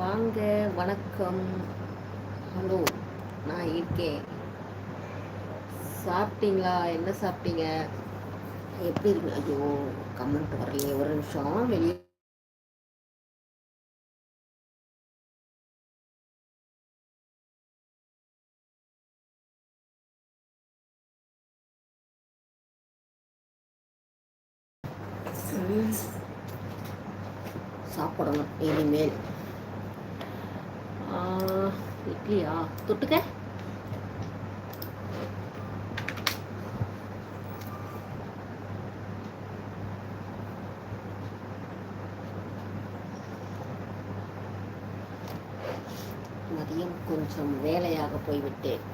வாங்க, வணக்கம், ஹலோ, நான் இருக்கேன். சாப்பிட்டீங்களா? என்ன சாப்பிட்டீங்க? எப்படி இருக்கு? ஐயோ, கமெண்ட் வரலையே, ஒரு நிமிஷம் வெளியே. சாப்பிடணும் இனிமேல். இட்லியா தொட்டுக்க? மதியம் கொஞ்சம் வேலையாக போய்விட்டேன்.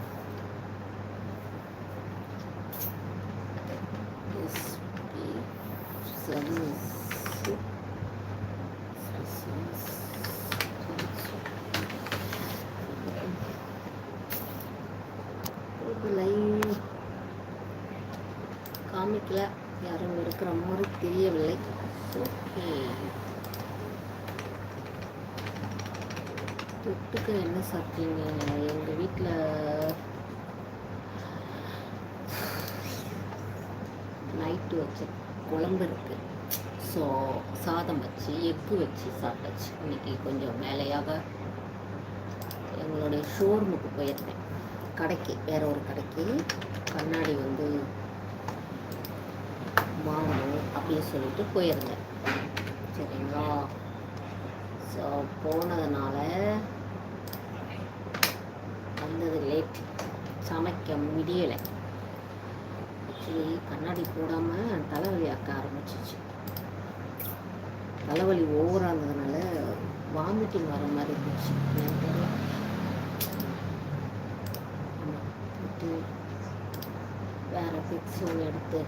காமிக்கல, யாரும் இருக்கிற மாதிரி தெரியவில்லை. ஓகே, தொட்டுக்க என்ன சாப்பிட்டீங்க? எங்கள் வீட்டில் நைட்டு வச்ச குழம்பு இருக்குது. ஸோ சாதம் வச்சு எக்கு வச்சு சாப்பிட்டாச்சு. இன்றைக்கி கொஞ்சம் வேலையாக எங்களுடைய ஷோரூமுக்கு போயிருந்தேன், கடைக்கு, வேற ஒரு கடைக்கு. கண்ணாடி வாங்கணும் அப்படின்னு சொல்லிட்டு போயிருந்தேன். சரிங்களா? ஸோ போனதுனால வந்தது லேட், சமைக்க முடியலை. ஆக்சுவலி கண்ணாடி போடாமல் தலைவலி ஆக்க ஆரம்பிச்சிச்சு. தலைவலி ஓவராக இருந்ததுனால வாமிட்டிங் வர மாதிரி இருந்துச்சு. எனக்கு தெரியல. வேறு பிக்ஸ் ஒன்று எடுத்து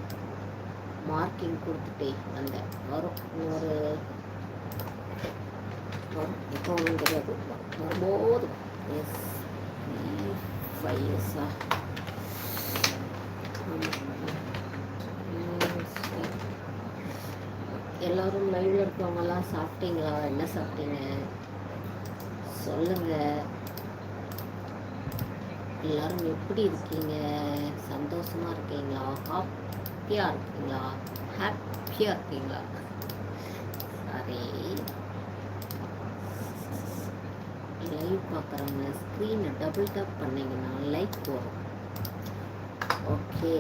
மார்க்கிங் கொடுத்துட்டே வந்தேன். வரும் இன்னொரு இப்போ ஒன்றும் தெரியாது, வரும்போது. எஸ் 5 இயர்ஸா? எல்லோரும் லைவில் இருக்கவங்கெல்லாம் சாப்பிட்டீங்களா? என்ன சாப்பிட்டீங்க சொல்லுங்கள். எல்லோரும் எப்படி இருக்கீங்க? சந்தோஷமாக இருக்கீங்களா? ஹாப்பியாக இருக்கீங்களா? ஹாப்பியாக இருக்கீங்களா? சரி, லைவ் பார்க்குறவங்க ஸ்க்ரீனை டபுள் டேப் பண்ணிங்கன்னா லைக் வரும். ஓகே,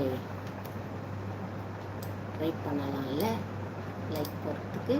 ட்ரை பண்ணலாம்ல லைக் போடுறதுக்கு.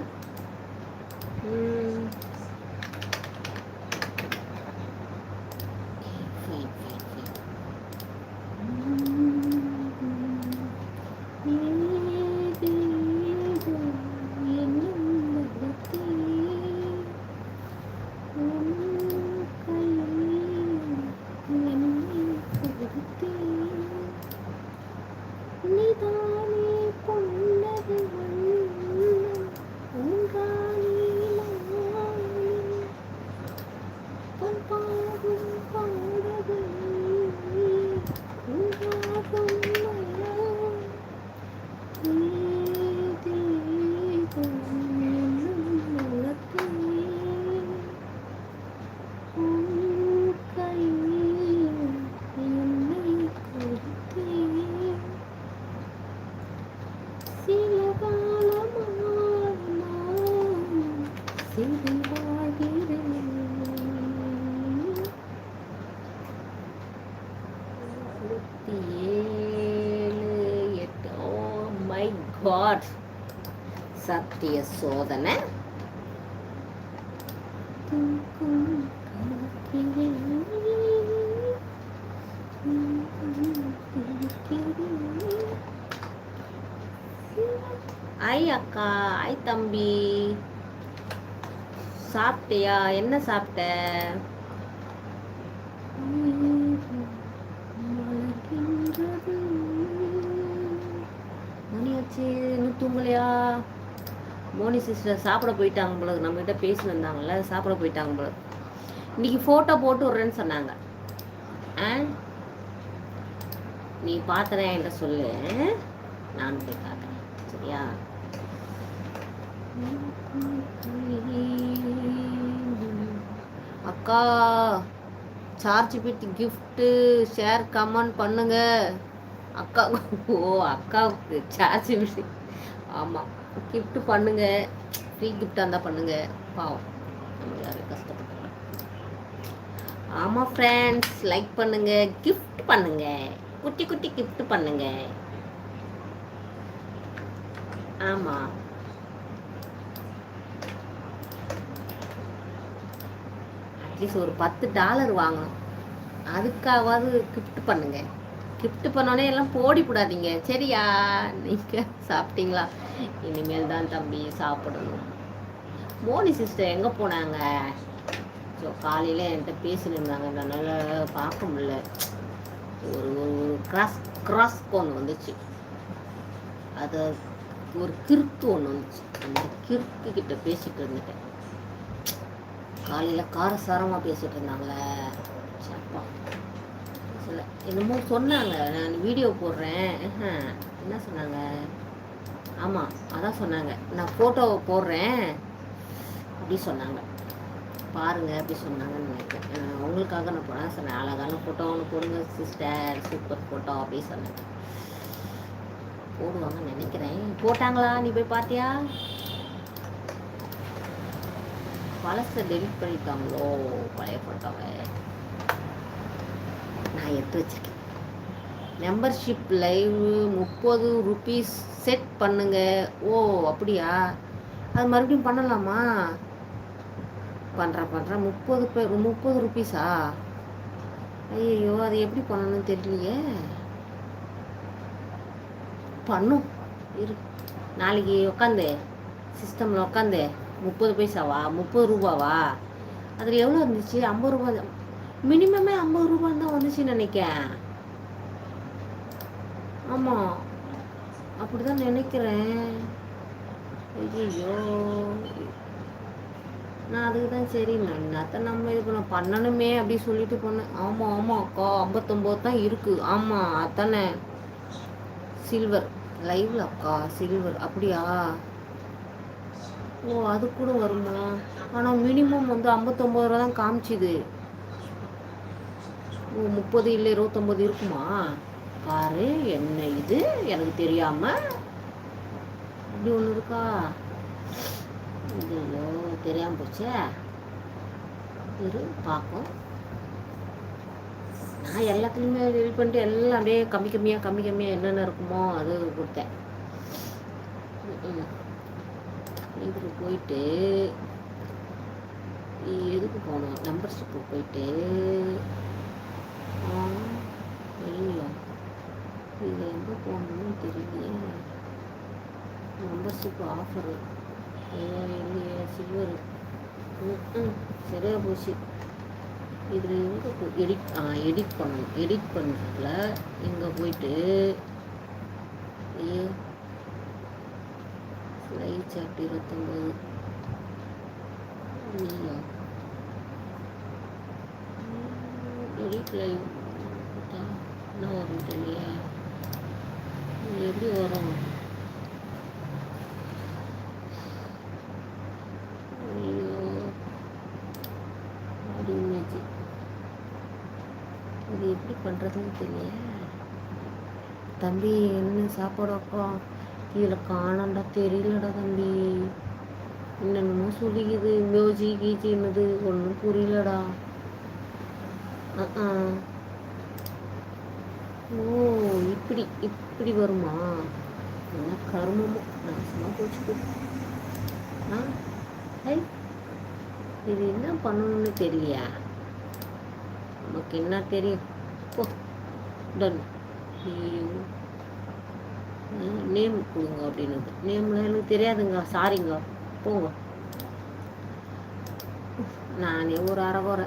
God, சத்திய சோதனை. ஐ அக்கா, ஐ தம்பி, சாப்பிட்டியா? என்ன சாப்பிட்ட? மணியாச்சு, இன்னும் தூங்கலையா? மோனி சிஸ்டர் சாப்பிட போயிட்டாங்க போல, நம்மகிட்ட பேசி வந்தாங்கல்ல, சாப்பிட போயிட்டாங்க போல. இன்னைக்கு ஃபோட்டோ போட்டு விட்றேன்னு சொன்னாங்க. நீ பார்த்தத என்கிட்ட சொல்லு, நான் போய் பார்க்குறேன். சரியா? அக்கா, charge bit gift share comment பண்ணுங்க. அக்கா, ஓ அக்காவுக்கு சார்ஜ் பிட், ஆமாம், கிஃப்ட் பண்ணுங்க. ஃப்ரீ கிஃப்டாக இருந்தால் பண்ணுங்க. பாவம், நம்ம யாரும் கஷ்டப்பட்டுருக்கோம். ஆமாம் ஃப்ரெண்ட்ஸ், லைக் பண்ணுங்க, கிஃப்ட் பண்ணுங்க, குட்டி குட்டி கிஃப்ட் பண்ணுங்க. ஆமாம், அட்லீஸ்ட் ஒரு $10 வாங்கணும். அதுக்காவது கிஃப்ட் பண்ணுங்க. கிஃப்ட் பண்ணோடனே எல்லாம் போடி போடாதீங்க சரியா? நீங்கள் சாப்பிட்டீங்களா? இனிமேல் தான் தம்பி சாப்பிடணும். மோனி சிஸ்டர் எங்கே போனாங்க? ஸோ காலையில் என்கிட்ட பேசினிருந்தாங்க, என்னால் பார்க்க முடியல. ஒரு ஒரு கிராஸ் ஒன்று வந்துச்சு, அதை ஒரு கிறுக்கு ஒன்று வந்துச்சு. அந்த கிறுக்கு கிட்ட பேசிகிட்டு இருந்துட்டேன். காலையில் காரசாரமாக பேசிகிட்டு இருந்தாங்களே, சப்பா சில என்னமோ சொன்னாங்க. நான் வீடியோ போடுறேன். என்ன சொன்னாங்க? ஆமாம் அதான் சொன்னாங்க, நான் ஃபோட்டோவை போடுறேன் அப்படி சொன்னாங்க. பாருங்க அப்படி சொன்னாங்கன்னு நினைக்கிறேன். உங்களுக்காக நான் போனேன் சொன்னேன். அழகான ஃபோட்டோ ஒன்று போடுங்க சிஸ்டர், சூப்பர் ஃபோட்டோ அப்படி சொன்னேன். போடுவாங்கன்னு நினைக்கிறேன். போட்டாங்களா? நீ போய் பார்த்தியா? பழசை டெலிட் பண்ணிட்டாங்களோ பழைய ஃபோட்டோவை? நான் எடுத்து வச்சிருக்கேன். மெம்பர்ஷிப் லைவ் ₹30 செட் பண்ணுங்க. ஓ அப்படியா? அது மறுபடியும் பண்ணலாமா? பண்ணுறேன் 30 ரூபீஸா? ஐயோ அது எப்படி பண்ணணும்னு தெரியலையே. பண்ணும் இரு, நாளைக்கு உட்காந்து சிஸ்டமில் உட்காந்து 30 பைசாவா 30 ரூபாவா? அதில் எவ்வளோ இருந்துச்சு? 50 ரூபா. மினிமமே 50 ரூபான்னு தான் வந்துச்சுன்னு நினைக்கிறேன். ஆமாம் அப்படி தான் நினைக்கிறேன். ஐயோ நான் அதுக்கு தான் சரி என்னத்தான் நம்ம இது பண்ணணுமே அப்படி சொல்லிட்டு போனேன். ஆமாம் அக்கா 59 தான் இருக்குது. ஆமாம் அதானே சில்வர் லைவ்ல அக்கா சில்வர் அப்படியா? ஓ அது கூட வருமா? ஆனால் மினிமம் வந்து 59 ரூபா தான் காமிச்சுது. ஓ 30 இல்லை 29 இருக்குமா? பாரு என்ன இது எனக்கு தெரியாமல் இப்படி ஒன்று இருக்கா? ஐயோ தெரியாமல் போச்சே. இரு பார்ப்போம். நான் எல்லாத்துலேயுமே ரெடி பண்ணிட்டு எல்லாம் அப்படியே கம்மி கம்மியாக என்னென்ன இருக்குமோ அது கொடுத்தேன். இதுக்கு போயிட்டு எதுக்கு போகணும்? மெம்பர்ஷிப்பு போயிட்டு இல்லையா இது எங்கே போகணும்னு தெரியலையே. மெம்பர்ஷிப் ஆஃபரு இல்லையே சில்வரு. சரியா போச்சு. இதில் எங்கே எடிட் பண்ணணும். எடிட் பண்ணுறதுல இங்கே போயிட்டு லைவ் சாட் 29 இல்லையா? எடிட் லைவ் என்ன வரும் தெரியல. எப்படி வரும்? இது எப்படி பண்ணுறதுன்னு தெரியல. தம்பி என்ன சாப்பாடு அக்கா? இதில் காணாண்டா தெரியலடா தம்பி. என்னென்னமோ சொல்லிக்குது மியோஜி கீச்சின்னது ஒன்றும் புரியலடா. ஓ இப்படி வருமா? என்ன கருமமோ நாசமாக போச்சு. இது என்ன பண்ணணும்னு தெரியலையா? நமக்கு என்ன தெரியும்? ஓ டன். ஐயோ நேம் கொடுங்க அப்படின்னு. நேம்லாம் எனக்கு தெரியாதுங்க, சாரிங்க, போங்க. நானே ஒரு அரைகுறை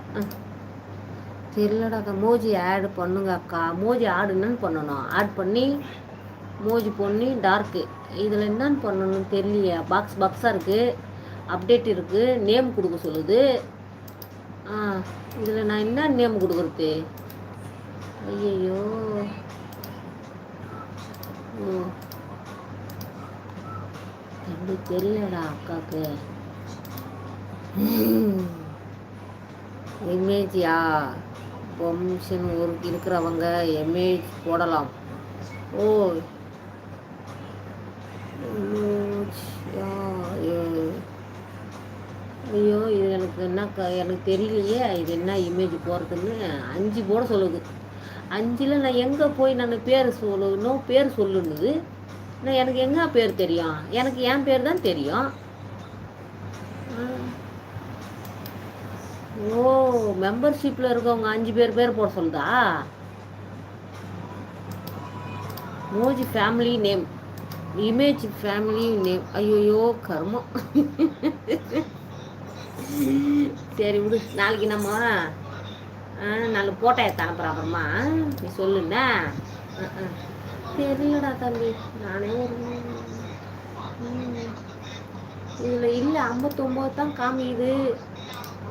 தெரியலடா. மோஜி ஆட் பண்ணுங்க அக்கா. மோஜி ஆட் என்னன்னு பண்ணணும்? ஆட் பண்ணி மோஜி பண்ணி டார்க்கு இதில் என்னன்னு பண்ணணும்னு தெரியலையா? பாக்ஸாக இருக்குது, அப்டேட் இருக்குது, நேம் கொடுக்க சொல்லுது. இதில் நான் என்ன நேம் கொடுக்குறது? ஐயோ அப்படி தெரியலடா அக்காவுக்கு. இமேஜியா பொம்ஷன் ஒரு இருக்கிறவங்க இமேஜ் போடலாம். ஓ ஐயோ இது எனக்கு தெரியலையே. இது என்ன இமேஜ் போடுறதுன்னு 5 போட சொல்லுது. 5ல் நான் எங்கே போய் நான் பேர் சொல்லணும்? பேர் சொல்லுனுது. நான் எனக்கு எங்கே பேர் தெரியும்? எனக்கு என் பேர் தான் தெரியும். ஓ, மெம்பர்ஷிப்பில் இருக்கவங்க 5 பேர் போட சொல்லுதா? Moj family name, image family name. ஐயோயோ கர்மம். சரி விடு, நாளைக்கு நம்ம நாளைக்கு போட்டோ எடுத்து அனுப்புகிறேன் அப்புறமா. நீ சொல்லுண்ணா. தெரியலடா தம்பி, நானே ஒரு இதில் இல்லை 59 தான் காமிக்குது.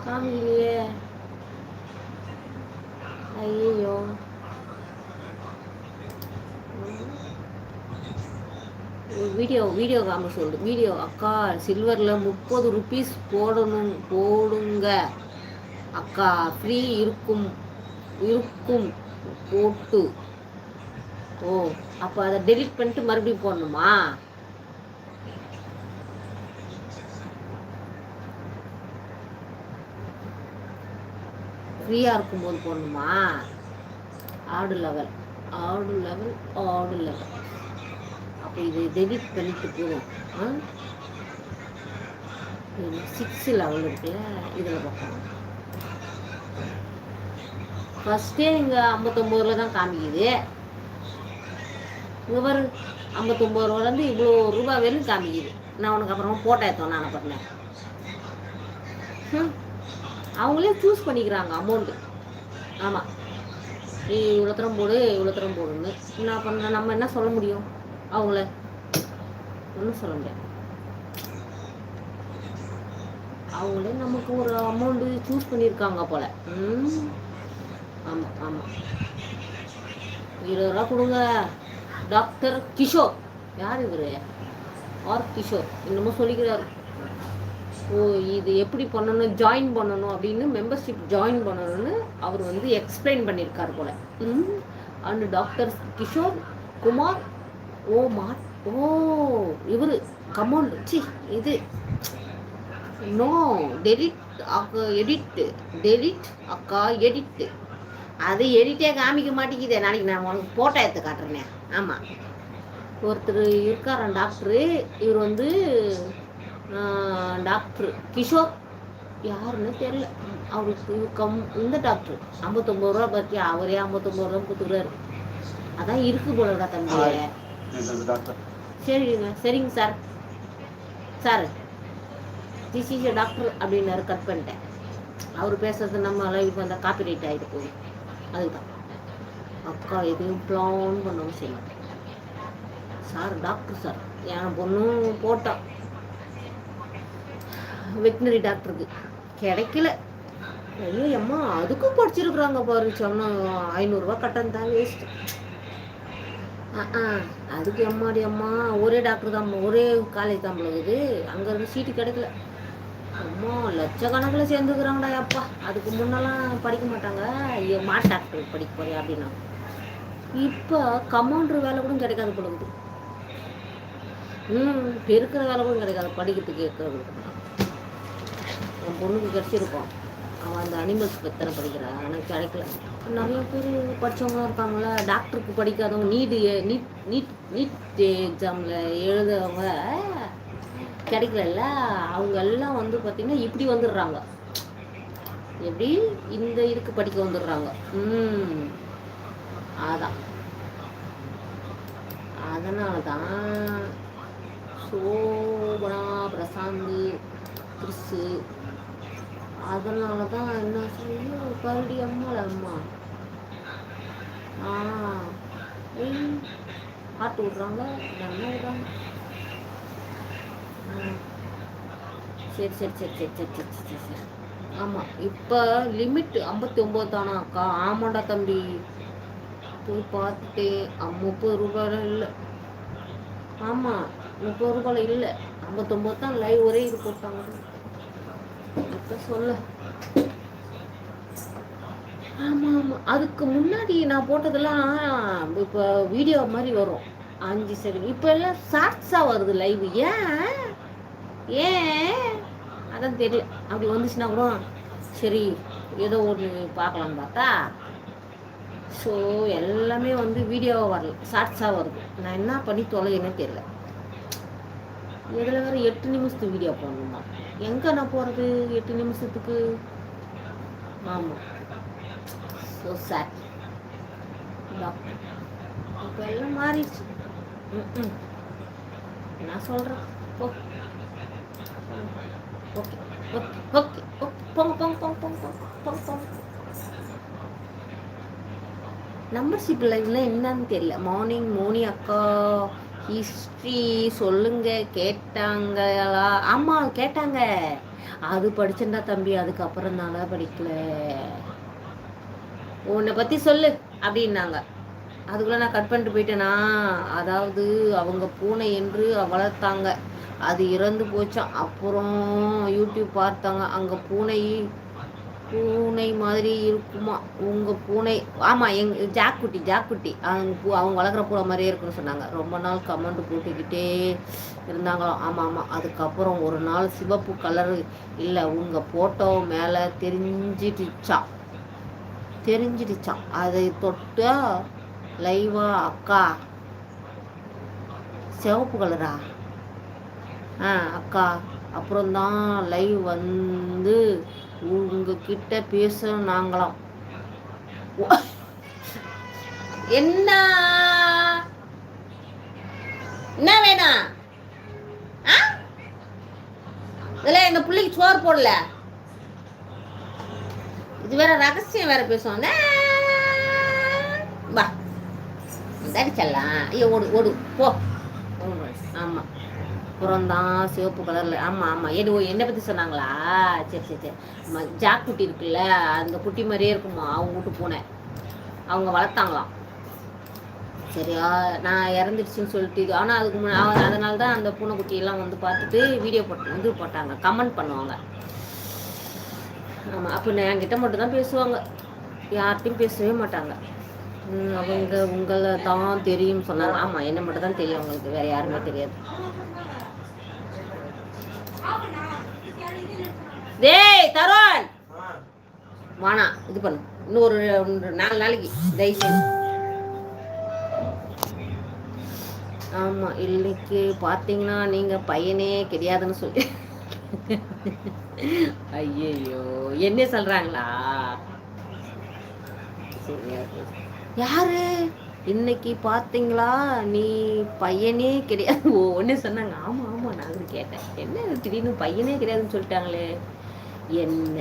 காமிக்கலையே. ஐயோ, வீடியோ காம சொல்லு. வீடியோ அக்கா சில்வரில் 30 ருபீஸ் போடுங்க அக்கா, ஃப்ரீ இருக்கும் இருக்கும் போட்டு. ஓ, அப்போ அதை டெலிட் பண்ணிட்டு மறுபடியும் போடணுமா? ஃப்ரீயாக இருக்கும்போது போடணுமா? ஆடு லெவல். அப்போ இது டெலிட் பண்ணிட்டு போதும். 6 லெவல் இருக்குல்ல, இதில் பார்க்கணும். ஃபஸ்ட்டே இங்கே 59 தான் காமிக்குது. இங்கே பாரு, 59 ரூபாலேருந்து இவ்வளோ ரூபா வரையும் காமிக்குது. நான் உனக்கு அப்புறமா போட்டோ எடுத்தோம் நான் பண்ணேன். அவங்களே சூஸ் பண்ணிக்கிறாங்க அமௌண்ட்டு. ஆமாம், நீ இவ்வளோ தரம் போடுன்னு என்ன பண்ண, நம்ம என்ன சொல்ல முடியும்? அவங்கள ஒன்றும் சொல்ல முடியாது. அவங்களே நமக்கு ஒரு அமௌண்ட்டு சூஸ் பண்ணியிருக்காங்க போல். ஆமாம் 20 ரூபா கொடுங்க. டாக்டர் கிஷோர், யார் இவர்? கிஷோர் என்னமோ சொல்லிக்கிறாரு. ஓ, இது எப்படி பண்ணணும், ஜாயின் பண்ணணும் அப்படின்னு, மெம்பர்ஷிப் ஜாயின் பண்ணணும்னு அவர் வந்து எக்ஸ்பிளைன் பண்ணியிருக்கார் போல். And doctor Kishore Kumar. இவர் கமௌண்ட் இது நோ டெலிட் அக்கா எடிட். அது எடிட்டே காமிக்க மாட்டேங்குதே. நாளைக்கு நான் உனக்கு போட்டோ எடுத்து காட்டுறேனே. ஆமாம், ஒருத்தர் இருக்காராம் டாக்டரு. இவர் வந்து டாக்டர் கிஷோர் யாருன்னு தெரியல. அவருக்கு இந்த டாக்டர் 59 ரூபா பற்றி அவரே 59 ரூபா கொடுத்துக்கிறாரு. அதான் இருக்கு போலடா தம்பி. சரிங்க சார் திஸ் இஸ் டாக்டர் அப்படின்னாரு. கட் பண்ணிட்டேன். அவர் பேசுறது நம்ம லைவ் வந்தால் காப்பி ரைட் ஆகிட்டு போகும். அதுதான் அக்கா எதுவும் பிளான் பண்ணவும் செய்ய மாட்டேன். சார் டாக்டர் சார், என் பொண்ணும் போட்டான் வெட்டினரி டாக்டருக்கு, கிடைக்கல. ஐயோ அம்மா, அதுக்கும் படிச்சிருக்கிறாங்க பாரு. சொன்ன 500 ரூபா கட்டணம் தான் வேஸ்ட். அதுக்கு அம்மா ஒரே டாக்டர் தான், ஒரே காலேஜ் தான் போகுது. அங்கே இருந்து சீட்டு கிடைக்கல. அம்மா லட்சக்கணக்கில் சேர்ந்துக்கிறாங்கடா அப்பா. அதுக்கு முன்னெல்லாம் படிக்க மாட்டாங்க. ஐயோ, டாக்டருக்கு படிக்க போறியா அப்படின்னா. இப்போ கம்பவுண்டர் வேலை கூட கிடைக்காது போடுது. பெருக்கிற வேலை கூட கிடைக்காது படிக்கிறதுக்கு. இருக்கிறது என் பொண்ணுக்கு கிடச்சிருக்கோம். அவன் அந்த அனிமல்ஸ் எத்தனை படிக்கிறான், எனக்கு கிடைக்கல. நிறைய பேர் படித்தவங்களாம் இருக்காங்கள, டாக்டருக்கு படிக்காதவங்க, நீட் எக்ஸாமில் எழுதுறவங்க கிடைக்கல. அவங்க எல்லாம் வந்து பார்த்திங்கன்னா இப்படி வந்துடுறாங்க. எப்படி இந்த இதுக்கு படிக்க வந்துடுறாங்க. அதனால தான் சோபனா பிரசாந்த் கிறிஸு, அதனால தான் என்ன சொல்லி கரடி அம்மா பாட்டு விட்றாங்க, என்ன விடுறாங்க. சரி. ஆமாம், இப்போ லிமிட் 59 தானா அக்கா? ஆமாண்டா தம்பி, போய் பார்த்துட்டேன். 30 ரூபாய் இல்லை. ஆமாம், 30 ரூபாயில் இல்லை, 59 தான். லைவ் ஒரே இது போட்டாங்க. இப்போ சொல்ல. ஆமாம், அதுக்கு முன்னாடி நான் போட்டதெல்லாம் இப்போ வீடியோ மாதிரி வரும் 5 செகண்ட். இப்போ எல்லாம் ஷார்ட்ஸாக வருது லைவ். ஏன் அதான் தெரியல. அப்படி வந்துச்சுன்னா கூட சரி ஏதோ ஒன்று பார்க்கலான்னு பார்த்தா ஸோ எல்லாமே வந்து வீடியோவாக வரல, ஷார்ட்ஸாக வருது. நான் என்ன பண்ணி தொலைன்னு தெரியல. இதில் வேறு 8 நிமிஷத்துக்கு வீடியோ போடணுமா? எங்கே நான் போகிறது 8 நிமிஷத்துக்கு? ஆமாம், ஸோ சேட். இப்போ எல்லாம் மாறிடுச்சு. ம் நான் சொல்கிறேன். ஓ ஓகே ஓகே ஓகே ஓகே போங்க போங்க போங்க போங்க போங்க போங்க போங்க. நம்பர்ஷிப் லைவ்ல என்னன்னு தெரியல. மார்னிங் மோனி அக்கா ஹிஸ்ட்ரி சொல்லுங்க கேட்டாங்களா? ஆமாம் கேட்டாங்க. அது படிச்சுட்டா தம்பி, அதுக்கப்புறம் தானே படிக்கல. உன்னை பற்றி சொல்லு அப்படின்னாங்க. அதுக்குள்ளே நான் கட் பண்ணிட்டு போயிட்டேனா. அதாவது அவங்க பூனை என்று வளர்த்தாங்க, அது இறந்து போச்சான். அப்புறம் யூடியூப் பார்த்தாங்க, அங்கே பூனை பூனை மாதிரி இருக்குமா உங்கள் பூனை? ஆமாம், ஜாக்குட்டி ஜாக்குட்டி அவங்க வளர்க்குற பூனை மாதிரியே இருக்குன்னு சொன்னாங்க. ரொம்ப நாள் கமெண்ட் போட்டுக்கிட்டே இருந்தாங்களாம். ஆமாம் ஆமாம். அதுக்கப்புறம் ஒரு நாள் சிவப்பு கலரு இல்லை உங்கள் ஃபோட்டோ மேலே தெரிஞ்சிடுச்சான். அதை தொட்டா லைவா அக்கா சிவப்பு கலரா? அக்கா அப்புறம்தான் லைவ் வந்து உங்ககிட்ட பேச நாங்களாம். என்ன வேணும்? இதுல எங்க பிள்ளைக்கு சோறு போடல. இது வேற ரகசியம் வேற பேசுவாங்க. வா தடிச்சல்லாம். ஐயோ ஓடு ஓடு போ. ஆமா, புறம்தான் சிவப்பு கலர்ல. ஆமா ஆமா. என்னை பத்தி சொன்னாங்களா? சரி சரி சரி. ஜாக் குட்டி இருக்குல்ல, அந்த குட்டி மாதிரியே இருக்குமா அவங்க வீட்டு பூனை. அவங்க வளர்த்தாங்களாம். சரியா, நான் இறந்துடுச்சுன்னு சொல்லிட்டு. ஆனால் அதுக்கு அதனால தான் அந்த பூனைக்குட்டியெல்லாம் வந்து பார்த்துட்டு வீடியோ போட்டாங்க, கமெண்ட் பண்ணுவாங்க. ஆமாம், அப்போ என்கிட்ட மட்டும்தான் பேசுவாங்க, யார்கிட்டையும் பேசவே மாட்டாங்க. அவங்க உங்களை தான் தெரியும் சொன்னாங்க. ஆமாம், என்ன மட்டும் தான் தெரியும் அவங்களுக்கு, வேறு யாருமே தெரியாது. டேய் தருண், வானா இது பண்ணு, இன்னொரு 4 நாளைக்கு தயவுசெய்து. ஆமாம், இன்னைக்கு பார்த்தீங்கன்னா நீங்கள் பையனே கிடையாதுன்னு சொல்லி. ஐயோ, என்ன சொல்கிறாங்களா? யாரு இன்னைக்கு பார்த்தீங்களா நீ பையனே கிடையாது ஒன்று சொன்னாங்க. ஆமாம் ஆமாம், நான் கேட்டேன், என்ன திடீர்னு பையனே கிடையாதுன்னு சொல்லிட்டாங்களே, என்ன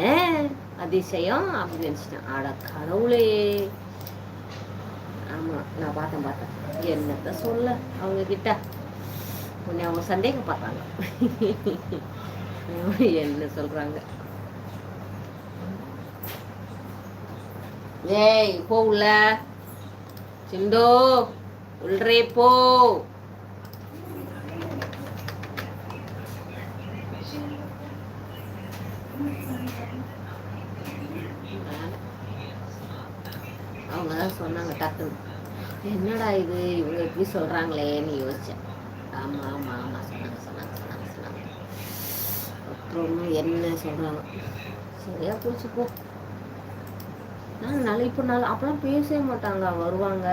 அதிசயம் அப்படின்னு நினச்சிட்டேன். ஆட கடவுளே. ஆமாம், நான் பார்த்தேன். என்னத்த சொல்ல அவங்க கிட்ட. உன்னை அவங்க சந்தேகம் பார்த்தாங்க. என்ன சொல்றாங்க? ஏய் போ உள்ள, சிண்டோ உள்ளே போ. அவங்க தான் சொன்னாங்க டக்குன்னு, என்னடா இது இவங்க எப்படி சொல்கிறாங்களேன்னு யோசித்தேன். ஆமாம் ஆமாம் ஆமாம், சொன்னாங்க. அப்புறம் என்ன சொல்கிறாங்க? சரியா போச்சு போ. நாங்கள் இப்போ அப்போலாம் பேசவே மாட்டாங்க. வருவாங்க,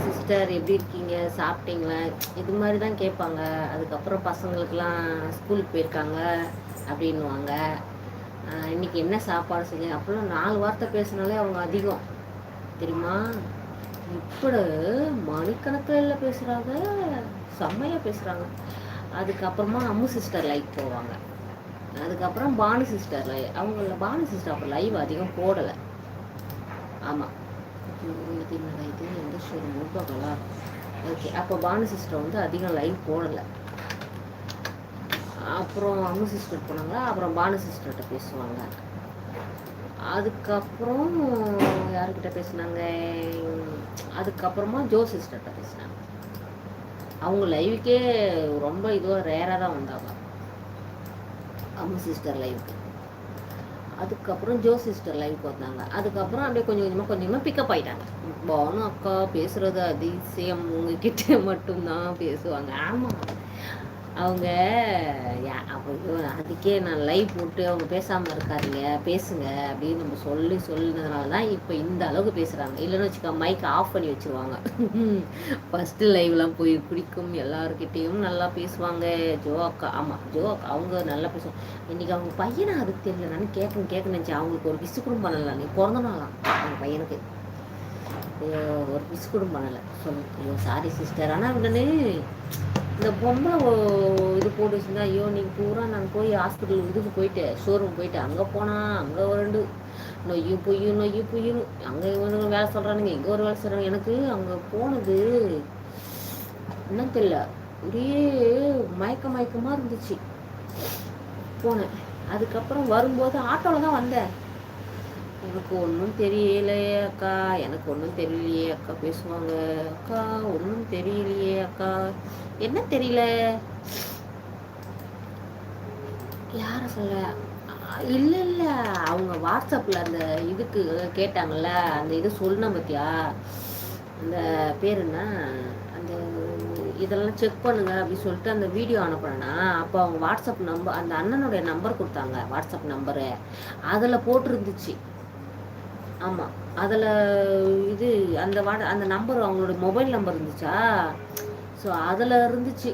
சிஸ்டர் எப்படி இருக்கீங்க, சாப்பிட்டீங்களா, இது மாதிரி தான் கேட்பாங்க. அதுக்கப்புறம் பசங்களுக்கெல்லாம் ஸ்கூலுக்கு போயிருக்காங்க அப்படின்வாங்க. இன்றைக்கி என்ன சாப்பாடு செஞ்சேன் அப்போலாம் 4 வார்த்தை பேசினாலே அவங்க அதிகம் தெரியுமா. இப்படி மணிக்கணக்கில் இல்லை பேசுகிறாங்க, செம்மையாக பேசுகிறாங்க. அதுக்கப்புறமா அம்மு சிஸ்டர் லைவ் போவாங்க. அதுக்கப்புறம் பானு சிஸ்டர் லைவ். அவங்கள பானு சிஸ்டர் அப்போ லைவ் அதிகம் போடலை. ஆமாம், இது எந்த ஷோ முகங்களா? ஓகே, அப்போ பானு சிஸ்டர் வந்து அதிகம் லைவ் போடலை. அப்புறம் அம்மு சிஸ்டர் போனாங்களா, அப்புறம் பானு சிஸ்டர்கிட்ட பேசுவாங்க. அதுக்கப்புறம் யாருக்கிட்ட பேசினாங்க? அதுக்கப்புறமா ஜோ சிஸ்டர்கிட்ட பேசினாங்க. அவங்க லைவுக்கே ரொம்ப இதுவாக ரேராக தான் வந்தாங்க, அம்மு சிஸ்டர் லைவுக்கு. அதுக்கப்புறம் ஜோ சிஸ்டர் லைவுக்கு வந்தாங்க. அதுக்கப்புறம் அப்படியே கொஞ்சம் கொஞ்சமாக பிக்கப் ஆகிட்டாங்க. பானு அக்கா பேசுகிறது அதிசயம், உங்ககிட்ட மட்டும்தான் பேசுவாங்க. ஆமாம், அவங்க அதுக்கே நான் லைவ் போட்டு அவங்க பேசாமல் இருக்காருங்க, பேசுங்க அப்படின்னு நம்ம சொல்லினதுனால தான் இப்போ இந்த அளவுக்கு பேசுகிறாங்க. இல்லைன்னு வச்சுக்கோ மைக் ஆஃப் பண்ணி வச்சுருவாங்க. ஃபஸ்ட்டு லைவ்லாம் போய் பிடிக்கும், எல்லாருக்கிட்டேயும் நல்லா பேசுவாங்க. ஜோ அக்கா, ஆமாம் ஜோ அக்கா அவங்க நல்லா பேசுவாங்க. இன்றைக்கி அவங்க பையனை அதுக்கு தெரியல, நான் கேட்க நினச்சேன். அவங்களுக்கு ஒரு விசு கூட பண்ணலாம், நீ பிறந்த நாளாம் அவங்க பையனுக்கு ஒரு விசு கூட பண்ணலை. ஐயோ சாரி சிஸ்டர். ஆனால் உடனே இந்த பொம்பளை இது போட்டு வச்சுருந்தா, ஐயோ நீங்கள் பூரா நான் போய் ஹாஸ்பிட்டல் இதுக்கு போயிட்டு ஷோரூம் போயிட்டு அங்கே போனால் அங்கே ஒரு 2 நொய்யும் பொய்யும் அங்கே இவனுங்க வேலை சொல்கிறானுங்க, இங்கே ஒரு வேலை சொல்கிறாங்க. எனக்கு அங்கே போனது என்ன தெரியல, ஒரே மயக்கமாக இருந்துச்சு. போனேன். அதுக்கப்புறம் வரும்போது ஆட்டோவில் தான் வந்தேன். எனக்கு ஒன்றும் தெரியலையே அக்கா, எனக்கு ஒன்றும் தெரியலையே அக்கா பேசுவாங்க. அக்கா ஒன்றும் தெரியலையே அக்கா, என்ன தெரியல, யார சொல்ல, இல்லை அவங்க வாட்ஸ்அப்பில் அந்த இதுக்கு கேட்டாங்கல்ல, அந்த இது சொல்லணும் பத்தியா, அந்த பேர் என்ன, அந்த இதெல்லாம் செக் பண்ணுங்க அப்படின்னு சொல்லிட்டு அந்த வீடியோ அனுப்புனேன்னா, அப்போ அவங்க வாட்ஸ்அப் நம்பர், அந்த அண்ணனுடைய நம்பர் கொடுத்தாங்க, வாட்ஸ்அப் நம்பரு, அதில் போட்டிருந்துச்சு. ஆமாம், அதில் இது அந்த நம்பர் அவங்களோட மொபைல் நம்பர் இருந்துச்சா, ஸோ அதில் இருந்துச்சு.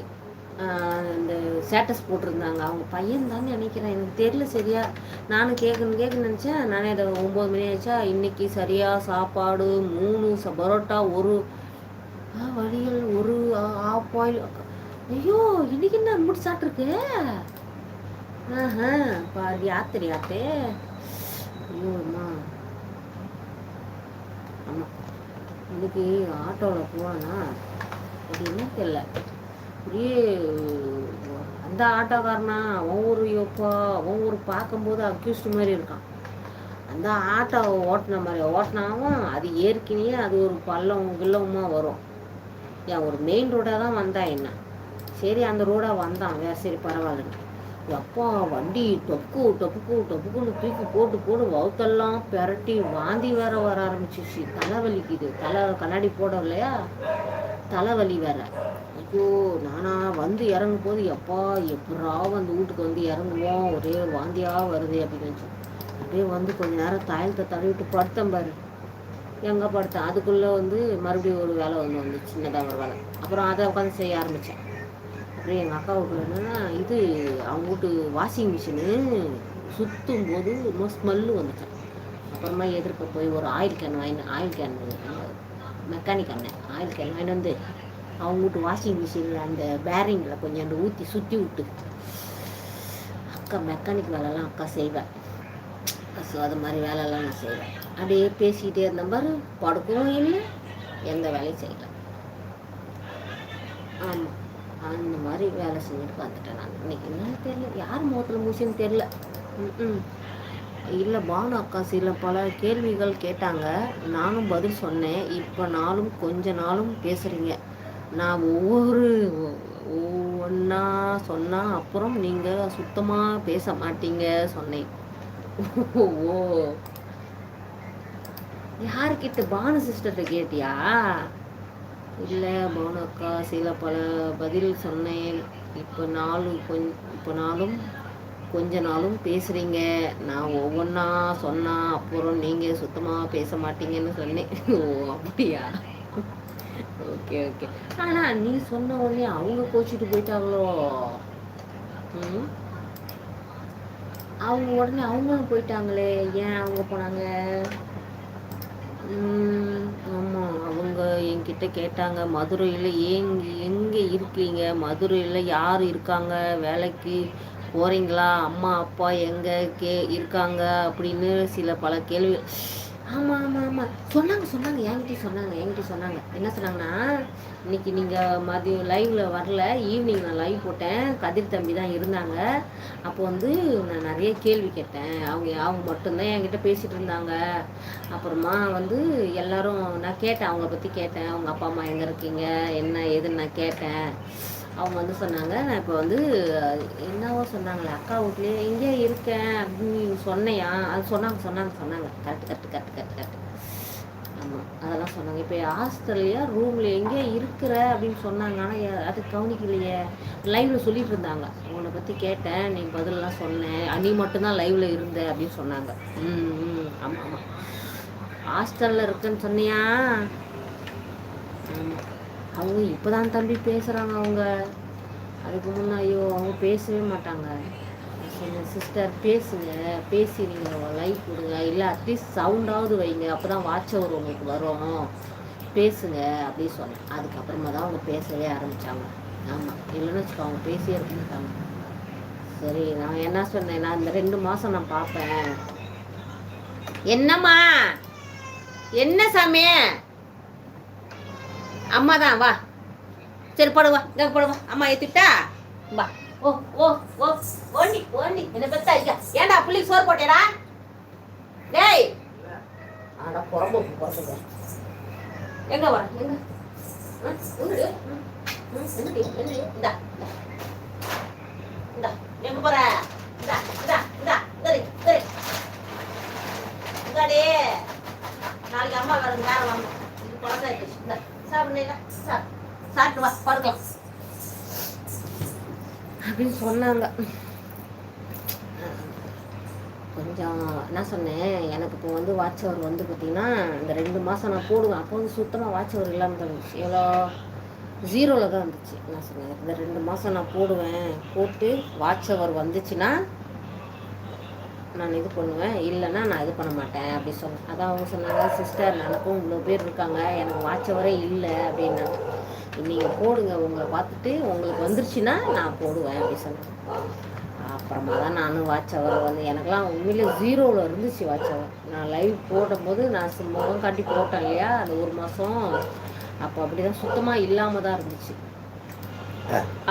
இந்த ஸ்டேட்டஸ் போட்டிருந்தாங்க. அவங்க பையன் தான் நினைக்கிறேன், எனக்கு தெரியல சரியா. நானும் கேட்கணும்னு நினச்சேன். நானே அதை 9 மணி ஆயிடுச்சா, இன்றைக்கி சரியாக சாப்பாடு 3 பரோட்டா, 1 வழிகள், 1 ஆஃப் ஆயில். ஐயோ இன்னைக்கு என்ன முடி சாப்பிட்ருக்கு. பாரு யாத்திரை ஐயோ அம்மா. ஆமாம், இன்னைக்கு ஆட்டோவில் போனா அது என்ன தெரியல, அப்படியே அந்த ஆட்டோக்காரனா அவன் ஒரு பார்க்கும்போது அக்யூஸ்ட் மாதிரி இருக்கான். அந்த ஆட்டோவை ஓட்டின மாதிரி ஓட்டினாவும் அது ஏற்கனவே அது ஒரு கில்லவுமா வரும். ஏன் ஒரு மெயின் ரோடாக தான் வந்தா என்ன, சரி அந்த ரோடாக வந்தான் வேறு, சரி பரவாயில்லன்னு. எப்பா வண்டி டொப்புக்குன்னு தூக்கி போட்டு வவுத்தெல்லாம் பெரட்டி வாந்தி வேற வர ஆரம்பிச்சிச்சு. தலைவலிக்குது, கண்ணாடி போடலையா, தலைவலி வேற. ஐயோ நானா வந்து இறங்கும் போது எப்பா எப்படா வந்து வீட்டுக்கு வந்து இறங்குவோம், ஒரே ஒரு வாந்தியாக வருது அப்படின்னு நினச்சோம். அப்படியே வந்து கொஞ்ச நேரம் தைலத்தை தடவிட்டு படுத்தேன் பாரு. எங்கே படுத்தேன், அதுக்குள்ளே வந்து மறுபடியும் ஒரு வேலை வந்து சின்னதாக ஒரு வேலை. அப்புறம் அதை உட்காந்து செய்ய ஆரம்பித்தேன். அப்புறம் எங்கள் அக்கா வீட்டில் என்னென்னா, இது அவங்க வீட்டு வாஷிங் மிஷினு சுற்றும் போது இன்னும் ஸ்மெல்லு வந்துட்டேன். அப்புறமா எதிர்க்க போய் ஒரு ஆயில் கேன் மெக்கானிக் அண்ணன் ஆயில் கேன் வாங்கிட்டு வந்து அவங்க வீட்டு வாஷிங் மிஷினில் அந்த பேரிங்கில் கொஞ்சம் ஊற்றி சுற்றி விட்டு, அக்கா மெக்கானிக் வேலைலாம் அக்கா செய்வேன். ஸோ அது மாதிரி வேலையெல்லாம் நான் செய்வேன். அப்படியே பேசிக்கிட்டே இருந்த மாதிரி படுக்கவும் இல்லை, எந்த வேலையும் செய்யலை. ஆமாம், அந்த மாதிரி வேலை செஞ்சுட்டு வந்துட்டேன் நான். இன்னைக்கு என்னன்னு தெரியல, யார் முகத்தில் மூச்சுன்னு தெரியல. இல்லை பானு அக்கா சில பல கேள்விகள் கேட்டாங்க, நானும் பதில் சொன்னேன். இப்போ கொஞ்ச நாளும் பேசுகிறீங்க, நான் ஒவ்வொன்றா சொன்னால் அப்புறம் நீங்கள் சுத்தமாக பேச மாட்டீங்க சொன்னேன். ஓ யாருக்கிட்ட, பானு சிஸ்டர்கிட்ட கேட்டியா? இல்லை பானு அக்கா சில பல பதில் சொன்னேன். இப்போ கொஞ்ச நாளும் பேசுகிறீங்க, நான் ஒவ்வொன்றா சொன்னால் அப்புறம் நீங்கள் சுத்தமாக பேச மாட்டீங்கன்னு சொன்னேன். ஓ அப்படியா, ஓகே. ஆனால் நீ சொன்ன உடனே அவங்க கோச்சிட்டு போயிட்டாங்களோ? அவங்க உடனே அவங்களும் போயிட்டாங்களே, ஏன் அவங்க போனாங்க? ஆமாம், அவங்க என்கிட்ட கேட்டாங்க, மதுரையில் எங்கே இருக்கீங்க, மதுரையில் யார் இருக்காங்க, வேலைக்கு போகிறீங்களா, அம்மா அப்பா எங்கே இருக்காங்க அப்படின்னு சில பல கேள்வி. ஆமாம் சொன்னாங்க என்கிட்ட சொன்னாங்க. என்ன சொன்னாங்கன்னா, இன்னைக்கு நீங்கள் மதியம் லைவில் வரல, ஈவினிங் நான் லைவ் போட்டேன், கதிர் தம்பி தான் இருந்தாங்க. அப்போ வந்து நான் நிறைய கேள்வி கேட்டேன், அவங்க மட்டும்தான் என்கிட்ட பேசிகிட்டு இருந்தாங்க. அப்புறமா வந்து எல்லோரும் நான் கேட்டேன், அவங்கள பற்றி கேட்டேன், அவங்க அப்பா அம்மா எங்கே இருக்கீங்க என்ன ஏதுன்னு நான் கேட்டேன். அவங்க வந்து சொன்னாங்க, நான் இப்போ வந்து என்னவோ சொன்னாங்களே, அக்கா வீட்லேயே எங்கேயா இருக்கேன் அப்படின்னு சொன்னையா, அது சொன்னாங்க. கரெக்ட். ஆமாம், அதெல்லாம் சொன்னாங்க. இப்போ ஹாஸ்டல்லையா ரூமில் எங்கேயோ இருக்கிற அப்படின்னு சொன்னாங்க. ஆனால் அது கவனிக்கலையே. லைவில் சொல்லிட்டு இருந்தாங்க. உன்னை பற்றி கேட்டேன், நீ பதிலெலாம் சொன்னேன், நீ மட்டும்தான் லைவில் இருந்த அப்படின்னு சொன்னாங்க. ஆமாம் ஆமாம். ஹாஸ்டலில் இருக்குன்னு சொன்னியா? ஆமாம். அவங்க இப்போ தான் தம்பி பேசுகிறாங்க. அவங்க அதுக்கு முன்னே ஐயோ அவங்க பேசவே மாட்டாங்க. சிஸ்டர் பேசுங்க, பேசி நீங்கள் லைக் கொடுங்க, இல்லை அட்லீஸ்ட் சவுண்டாவது வைங்க, அப்போ தான் வாட்ச் ஓவர் உங்களுக்கு வரும், பேசுங்க அப்படின்னு சொன்னேன். அதுக்கப்புறமா தான் அவங்க பேசவே ஆரம்பித்தாங்க. ஆமாம், இல்லைன்னு வச்சுக்கோ அவங்க பேசியே இருக்க மாட்டாங்க. சரி, நான் என்ன சொன்னேன், நான் இந்த 2 மாதம் நான் பார்ப்பேன். என்னம்மா என்ன சாமி? அம்மா தான் வா. சரி போடுவா, இங்கே போடுவா, அம்மா ஏற்றிட்டா வா. ஓ ஓ ஓ ஓண்டி ஓண்டி என்ன பெத்தா ஐயா, ஏன்டா புள்ளிக்கு சோறு போட்டேடா? டேய் ஆடா புறம்போக்கு போட்டுங்க. எங்க வர எங்க இந்தா இந்தா எங்க போற? இந்தா இந்தா இந்தா சரி சரி இந்தாடே, நாளைக்கு அம்மா வர நேரம் வாங்க. இது குழந்தை இந்த சாப்பிடுங்க, சாப்பிட்டு வா படுக்கலாம் அப்படின்னு சொன்னாங்க. கொஞ்சம் என்ன சொன்னேன், எனக்கு இப்போ வந்து வாட்ச் அவர் வந்து பார்த்திங்கன்னா இந்த 2 மாதம் நான் போடுவேன். அப்போ வந்து சுத்தமாக வாட்ச் அவர் இல்லாமல் தான் இருந்துச்சு. எவ்வளோ 0ல் தான் இருந்துச்சு. என்ன சொன்னேன், இந்த 2 மாதம் நான் போடுவேன், போட்டு வாட்ச் அவர் வந்துச்சுன்னா நான் இது பண்ணுவேன், இல்லைன்னா நான் இது பண்ண மாட்டேன் அப்படி சொன்னேன். அதான் அவங்க சொன்னாங்க, சிஸ்டர் எனக்கும் இவ்வளோ பேர் இருக்காங்க, எனக்கு வாட்ச் அவரே இல்லை அப்படின்னாங்க. நீங்கள் போடுங்க, உங்களை பார்த்துட்டு உங்களுக்கு வந்துருச்சுன்னா நான் போடுவேன் அப்படி சொன்னேன். அப்புறமா தான் நானும் வாட்ச் அவர் வந்து எனக்கெல்லாம் உண்மையிலே 0ல் இருந்துச்சு வாட்ச் அவர். நான் லைவ் போடும்போது நான் முகம் காட்டி போட்டேன் இல்லையா அந்த 1 மாதம், அப்போ அப்படி தான் சுத்தமாக இல்லாமல் தான் இருந்துச்சு.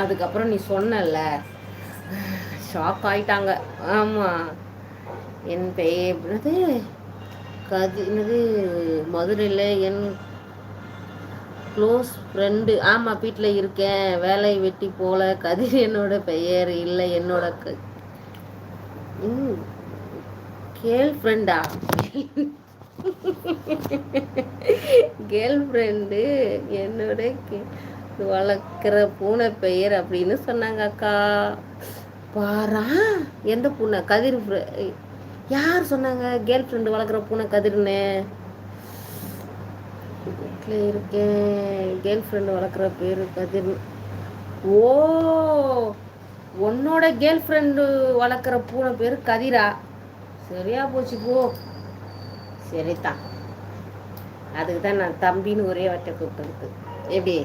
அதுக்கப்புறம் நீ சொன்னல, ஷாக் ஆகிட்டாங்க. ஆமாம், என் பெயர் என்னது என்னது மதுரையில் என் க்ளோஸ் ஃப்ரெண்டு. ஆமாம், வீட்டில் இருக்கேன், வேலை வெட்டி போல. கதிர் என்னோட பெயர் இல்லை, என்னோட கேர்ள் ஃப்ரெண்டா? கேர்ள் ஃப்ரெண்டு என்னோட வளர்க்குற பூனை பெயர் அப்படின்னு சொன்னாங்க அக்கா. பாரா, எந்த பூனை? கதிர். யார் சொன்னாங்க கேர்ள் ஃப்ரெண்டு வளர்க்குற பூனை கதிர்னு? வீட்டில் இருக்கேன், கேர்ள் ஃப்ரெண்டு வளர்க்குற பேர் கதிர். ஓ, உன்னோட கேர்ள் ஃப்ரெண்டு வளர்க்குற பூனை பேர் கதிரா? சரியா போச்சு போ. சரிதான், அதுக்கு தான் நான் தம்பின்னு ஒரே வார்த்தை கூப்பிட்டு. எப்படி?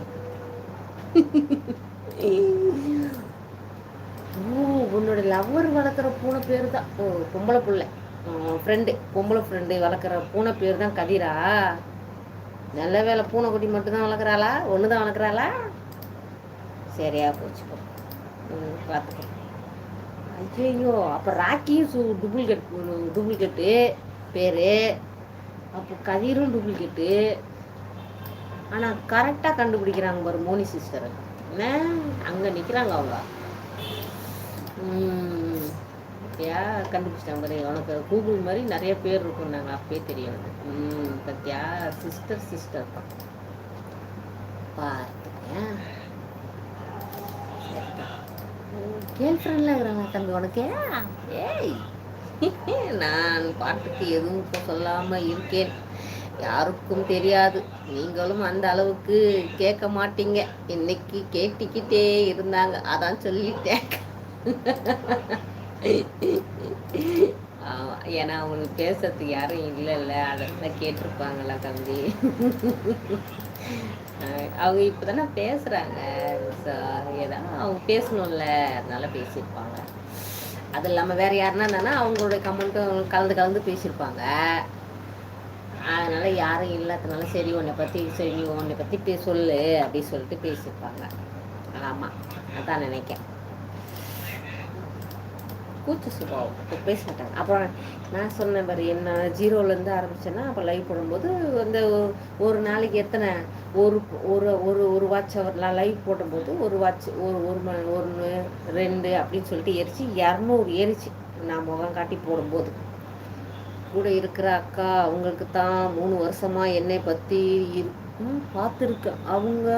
ஓ, உன்னோட லவ்வர் வளர்க்குற பூனை பேர் தான். ஓ, பொம்பளை பிள்ளை ஃப்ரெண்டு, பொம்பளை ஃப்ரெண்டு வளர்க்குற பூனை பேர் தான் கதிரா? நல்ல வேலை, பூனைக்குட்டி மட்டும்தான் வளர்க்குறாளா? ஒன்று தான் வளர்க்குறாளா? சரியா போச்சு. பார்த்துக்கோ. ஐயோ, அப்போ ராக்கியும் டூப்ளிகேட்டு பேர், அப்போ கதிரும் டூப்ளிகேட்டு. ஆனால் கரெக்டாக கண்டுபிடிக்கிறாங்க பாரு மோனி சிஸ்டர். என்ன அங்கே நிற்கிறாங்க அவங்க. பத்தியா கண்டுபிடிச்சிட்டாங்க பாரு. உனக்கு கூகுள் மாதிரி நிறைய பேர் இருக்கும், நாங்கள் அப்பயே தெரியும். பத்தியா, சிஸ்டர் தான் பார்த்துக்கேன். கேர்ள் ஃப்ரெண்ட்லாம் இருக்கிறாங்க தம்பி உனக்கு? ஏய், நான் பாட்டுக்கு எதுவும் சொல்லாமல் இருக்கேன், யாருக்கும் தெரியாது. நீங்களும் அந்த அளவுக்கு கேட்க மாட்டீங்க. இன்னைக்கு கேட்டுக்கிட்டே இருந்தாங்க, அதான் சொல்லிட்டேன். ஆமாம், ஏன்னா அவங்களுக்கு பேசுறதுக்கு யாரும் இல்லைல்ல, அதெல்லாம் கேட்டிருப்பாங்களா தம்பி. அவங்க இப்போ தானே பேசுகிறாங்க, ஏதாவது அவங்க பேசணும்ல, அதனால பேசியிருப்பாங்க. அது இல்லாமல் வேறு யாருன்னா என்னன்னா அவங்களுடைய கமெண்ட்டும் கலந்து பேசியிருப்பாங்க. அதனால் யாரும் இல்லாதனால சரி உன்னை பற்றி சொல்லு அப்படின்னு சொல்லிட்டு பேசியிருப்பாங்க. ஆமாம், அதான் நினைக்கிறேன். கூச்ச சுபாவம், இப்போ பேச மாட்டாங்க. அப்புறம் நான் சொன்னேன் பாரு, என்ன 0லேருந்து ஆரம்பித்தேன்னா அப்போ லைவ் போடும்போது அந்த ஒரு நாளைக்கு எத்தனை ஒரு வாட்ச் அவர் நான் லைவ் போடும்போது ஒரு வாட்ச் ஒரு மணி 1 2 அப்படின்னு சொல்லிட்டு ஏறிச்சு 200 ஏறிச்சு நான் முகம் காட்டி போடும்போது. கூட இருக்கிற அக்கா அவங்களுக்கு தான் 3 வருஷமாக என்னை பற்றி பார்த்துருக்கேன். அவங்க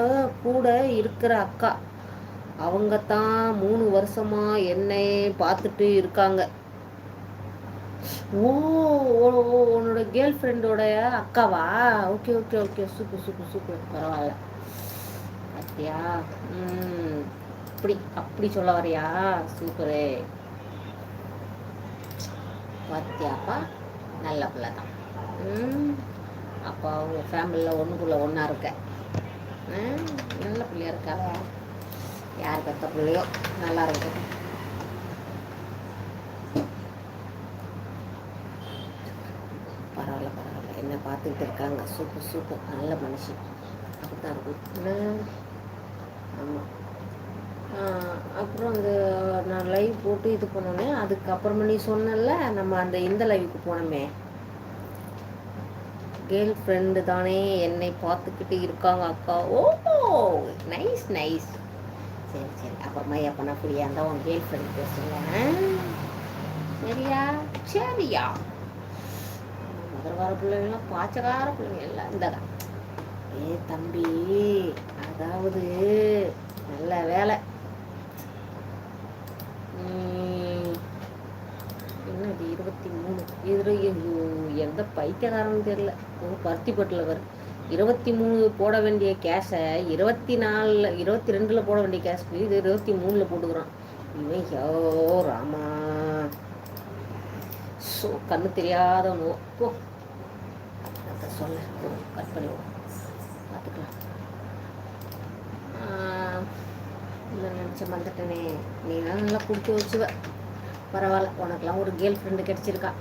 கூட இருக்கிற அக்கா அவங்க தான் 3 வருஷமாக என்னை பார்த்துட்டு இருக்காங்க. ஓ ஓ ஓ, உன்னோட கேர்ள் ஃப்ரெண்டோட அக்காவா? Okay okay okay, super super super, பரவாயில்ல. அப்படியா? அப்படி அப்படி சொல்ல வரியா? சூப்பரு. பார்த்தியாப்பா, நல்ல பிள்ளை தான். அப்போ அவங்க ஃபேமிலியில் ஒன்றுக்குள்ளே ஒன்றா இருக்க. நல்ல பிள்ளையா இருக்காவ. யார் பெற்ற பிள்ளையோ நல்லா இருக்கும். பரவாயில்ல பரவாயில்ல, என்ன பார்த்துக்கிட்டு இருக்காங்க. சூப்பர் சூப்பர், நல்ல மனுஷி. அப்படி தான் இருக்கும். ஆமாம். அப்புறம் அந்த நான் லைவ் போட்டு இது பண்ணோன்னே அதுக்கப்புறமா நீ சொன்னல நம்ம அந்த இந்த லைவுக்கு போனோமே, கேர்ள் ஃப்ரெண்டு தானே என்னை பார்த்துக்கிட்டு இருக்காங்க அக்கா. ஓ நைஸ் நைஸ். சரி சரி, அப்புறமா எப்போ நான் ஃப்ரீயாக இருந்தால் உன் கேர்ள் ஃப்ரெண்ட் பேசுங்க. சரியா சரியா. முதல் வர பிள்ளைங்களாம் பாச்சக்கார பிள்ளைங்க எல்லாம் இந்ததா. தம்பி, அதாவது நல்ல வேலை. என்னது 23? இதில் எந்த பைத்தியக்காரன்னு தெரியல. ஒரு பருத்திப்பட்டில் வரும் 23 போட வேண்டிய கேஷை 24 22 போட வேண்டிய கேஷ்க்கு இது 23 போட்டுக்கிறான் இவன். யோ ராமா, ஸோ கண்ணு தெரியாதவனோ. போ அதை சொல்ல, கட் பண்ணிடுவோம், பார்த்துக்கலாம். இல்லை நினச்ச வந்துட்டேனே. நீலாம் நல்லா கொடுத்து வச்சுவ. பரவாயில்ல, உனக்கெல்லாம் ஒரு கேர்ள் ஃப்ரெண்டு கிடச்சிருக்கா.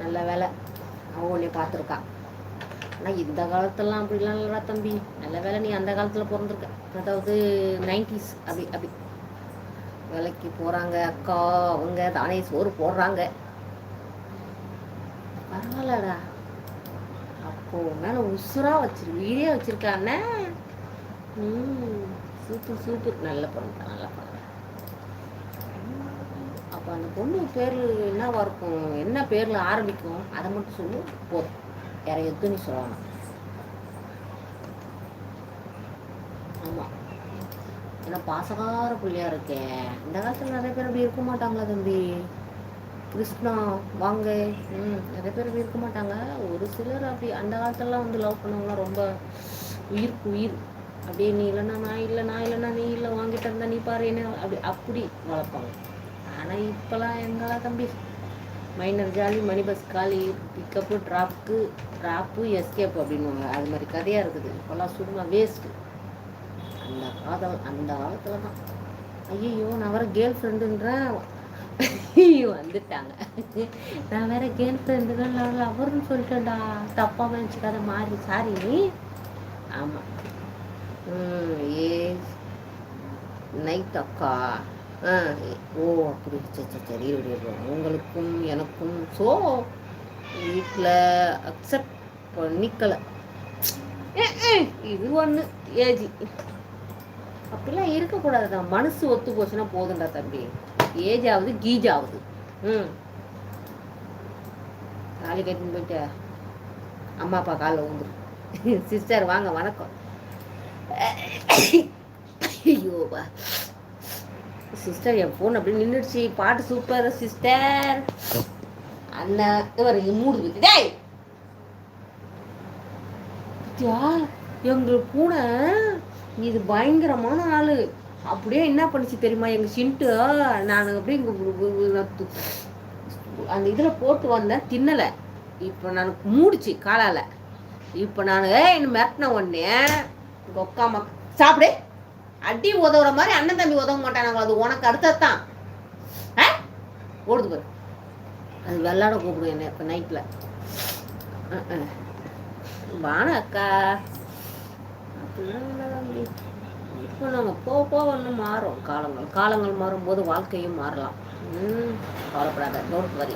நல்ல வேலை, அவன் உன்னை பார்த்துருக்கா. ஆனால் இந்த காலத்துலலாம் அப்படிலாம் இல்லைடா தம்பி. நல்ல வேலை நீ அந்த காலத்தில் பிறந்திருக்க. அதாவது 90s அப்படி அப்படி வேலைக்கு போகிறாங்க அக்கா. அவங்க தானே சோறு போடுறாங்க. பரவாயில்லடா, அப்போ மேலே உசுராக வீடே வச்சுருக்காண்ணே. சூப்பர் சூப்பர், நல்ல பொண்ணு தான், நல்ல பொண்ணு. அப்போ அந்த பொண்ணு பேர் என்னவா இருக்கும், என்ன பேரில் ஆரம்பிக்கும், அதை மட்டும் சொல்லு போதும். வேற எதுவும் நீ சொல்லணும். ஆமாம், ஏன்னா பாசகார பிள்ளையா இருக்கேன். இந்த காலத்தில் நிறைய பேர் அப்படி இருக்க மாட்டாங்களா தம்பி? கிருஷ்ணா வாங்க. நிறைய பேர் அப்படி இருக்க மாட்டாங்க. ஒரு சிலர் அப்படி அந்த காலத்துலலாம் வந்து லவ் பண்ணவங்களாம் ரொம்ப உயிருக்கு உயிர். அப்படியே நீ இல்லைன்னா நான் இல்லை, நான் இல்லைன்னா நீ இல்லை, வாங்கிட்டு இருந்தா நீ பாரு என்ன, அப்படி அப்படி வளர்ப்பாங்க. ஆனால் இப்போலாம் எங்களா தம்பி, மைனர் ஜாலி, மணி பஸ் காலி, பிக்கப்பு ட்ராப்பு எஸ்கேப் அப்படின்வாங்க. அது மாதிரி கதையாக இருக்குது. இப்போல்லாம் சும்மா வேஸ்ட்டு. அந்த காலத்தில் தான். ஐயோ, நான் வேற கேர்ள் ஃப்ரெண்டுன்றேன். வந்துட்டாங்க. நான் வேற கேர்ள் ஃப்ரெண்டுன்னு அவருன்னு சொல்லிட்டேன்டா. தப்பாக நினச்சிக்காத மாதிரி. சாரி. ஆமாம். ஏ நைட் அக்கா. ஓ அப்படி, சரி. உங்களுக்கும் எனக்கும் ஸோ வீட்டில் அக்செப்ட் பண்ணிக்கலை. இது ஒன்று ஏஜி அப்படிலாம் இருக்கக்கூடாதுதான். மனசு ஒத்து போச்சுன்னா போதுண்டா தம்பி. ஏஜ் ஆகுது, கீஜ் ஆகுது. காலி கட்டின்னு போயிட்டு அம்மா அப்பா காலில் வந்துடும். சிஸ்டர் வாங்க, வணக்கம். ஐயோபா சிஸ்டர், என் ஃபோன் அப்படி நின்றுடுச்சு. பாட்டு சூப்பர் சிஸ்டர். அண்ணன் இவர் மூடு டேய். எங்களுக்கு பூனை இது பயங்கரமான ஆளு. அப்படியே என்ன பண்ணிச்சு தெரியுமா எங்கள் சின்ட்டு? நான் அப்படியே அந்த இதில் போட்டு வந்தேன், தின்னலை. இப்போ நான் மூடிச்சு காலால். இப்போ நான் இன்னும் மிரட்டின உடனே உக்காம சாப்பிடு. அடி உதவுற மாதிரி அண்ணன் தம்பி உதவ மாட்டானாங்க. அது உனக்கு அடுத்ததான் ஓடுது பாரு. அது விளாட கூப்பிடும் என்ன இப்போ நைட்டில். வான அக்கா அப்படிலாம் இப்போ நாங்கள் போக ஒன்றும் மாறும். காலங்கள் மாறும்போது வாழ்க்கையும் மாறலாம். கவலைப்படாத, டோன்ட் வரி.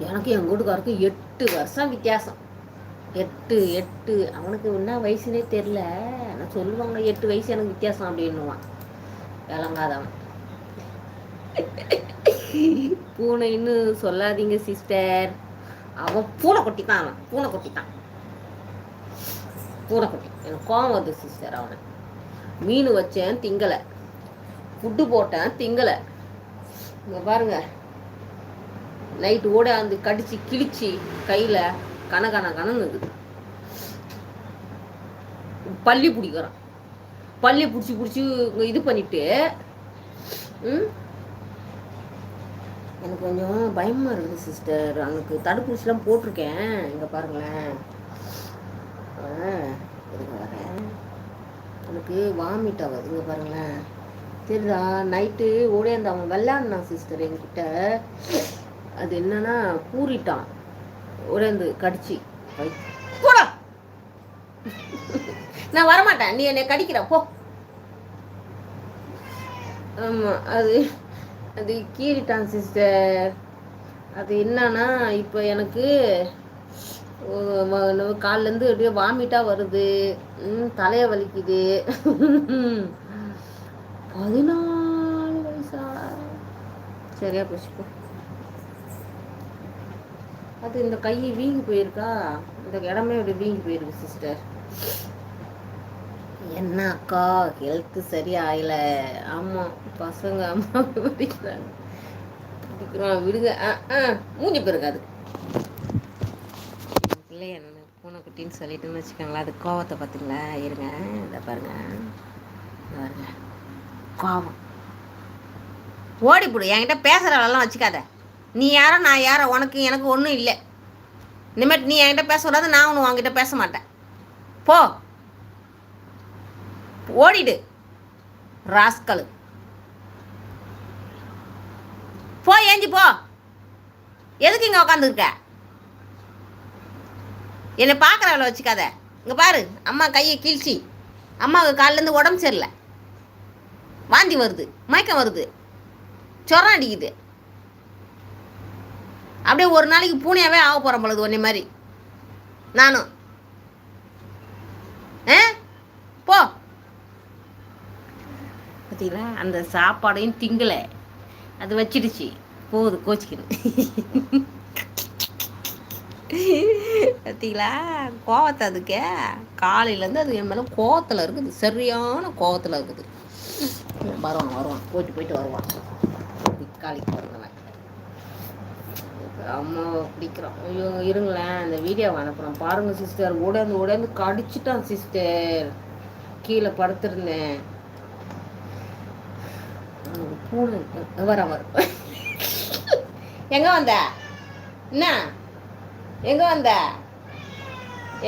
எனக்கு எங்கள் வீட்டுக்காருக்கு 8 வருஷம் வித்தியாசம். 8 அவனுக்கு என்ன வயசுனே தெரில. ஆனால் சொல்லுவாங்க 8 வயசு எனக்கு வித்தியாசம் அப்படின்னுவான். விளங்காதவன். பூனைன்னு சொல்லாதீங்க சிஸ்டர். அவன் பூனைக்குட்டி தான், அவன் பூனைக்குட்டி தான், பூனைக்குட்டி. எனக்கு கோவம் வருது சிஸ்டர். அவனை மீன் வச்சேன் திங்கலை, ஃபுட்டு போட்டேன் திங்கலை. இங்கே பாருங்க, நைட்டு ஓட அந்த கடிச்சு கிழிச்சு கையில் கணக்குது. பள்ளி பிடிக்கிறான், பள்ளி பிடிச்சி இது பண்ணிட்டு எனக்கு கொஞ்சம் பயமாக இருக்குது சிஸ்டர். அவனுக்கு தடுப்பூசிலாம் போட்டிருக்கேன். இங்கே பாருங்களேன், வரேன், எனக்கு வாமிட் ஆகுது. இங்கே பாருங்களேன், தெரியுதா? நைட்டு ஓடியாந்து அவன் விளையாடினான் சிஸ்டர் என்கிட்ட. அது என்னன்னா கூறிட்டான், ஓடியாந்து கடிச்சு. போடா, நான் வரமாட்டேன், நீ என்னை கடிக்கிற போ. ஆமாம், அது அது கீறிட்டான் சிஸ்டர். அது என்னன்னா இப்போ எனக்கு காலிலேருந்து அப்படியே வாமிட்டாக வருது, தலையை வலிக்குது. 14 வயசா? சரியா போச்சுப்போ. அது இந்த கை வீங்கி போயிருக்கா, இந்த இடமே அப்படி வீங்கி போயிருக்கு சிஸ்டர். என்ன அக்கா ஹெல்த்து சரியாகல? ஆமாம், பசங்க அம்மா படிக்கிறாங்க, விடுங்க. மூஞ்சி போயிருக்காது பிள்ளைய. நான் பூனைக்குட்டின்னு சொல்லிட்டுன்னு வச்சுக்கோங்களேன். அது கோவத்தை பார்த்துங்களா? இருங்க, இதை பாருங்க, பாருங்க, கோவம். ஓடிப்பிடு, என்கிட்ட பேசுகிறவெல்லாம் வச்சுக்காத. நீ யாரோ நான் யாரோ, உனக்கு எனக்கு ஒன்றும் இல்லை. இனிமேட்டு நீ என்கிட்ட பேசக்கூடாது, நான் ஒன்று உங்ககிட்ட பேச மாட்டேன். போ, ஓடிடு ராஸ்கல். போ, ஏஞ்சி போ. எதுக்கு இங்கே உக்காந்துருக்க? என்னை பார்க்குறவளை வச்சுக்காத. இங்கே பாரு, அம்மா கையை கிழிச்சி, அம்மாவுக்கு காலிலேருந்து உடம்பு சரியில்லை, வாந்தி வருது, மயக்கம் வருது, சொரம் அடிக்குது. அப்படியே ஒரு நாளைக்கு பூனையாவே ஆக போகிறேன் பொழுது ஒன்னே மாதிரி நானும். போ. பார்த்தீங்களா, அந்த சாப்பாடையும் திங்கலை, அது வச்சிடுச்சு, போகுது கோச்சிக்கணும். பார்த்தீங்களா கோவத்தை? அதுக்கு காலையிலேருந்து அது என் மேலே கோவத்தில் இருக்குது, சரியான கோவத்தில் இருக்குது. வருவான், போயிட்டு வருவான். காலைக்கு வருங்களேன், அம்மாவை பிடிக்கிறோம். ஐயோ இருங்களேன், அந்த வீடியோவை அனுப்புகிறோம் பாருங்கள் சிஸ்டர். ஓடாந்து கடிச்சிட்டான் சிஸ்டர். கீழே படுத்திருந்தேன். பூனை வர எங்க வந்த? என்ன எங்க வந்த?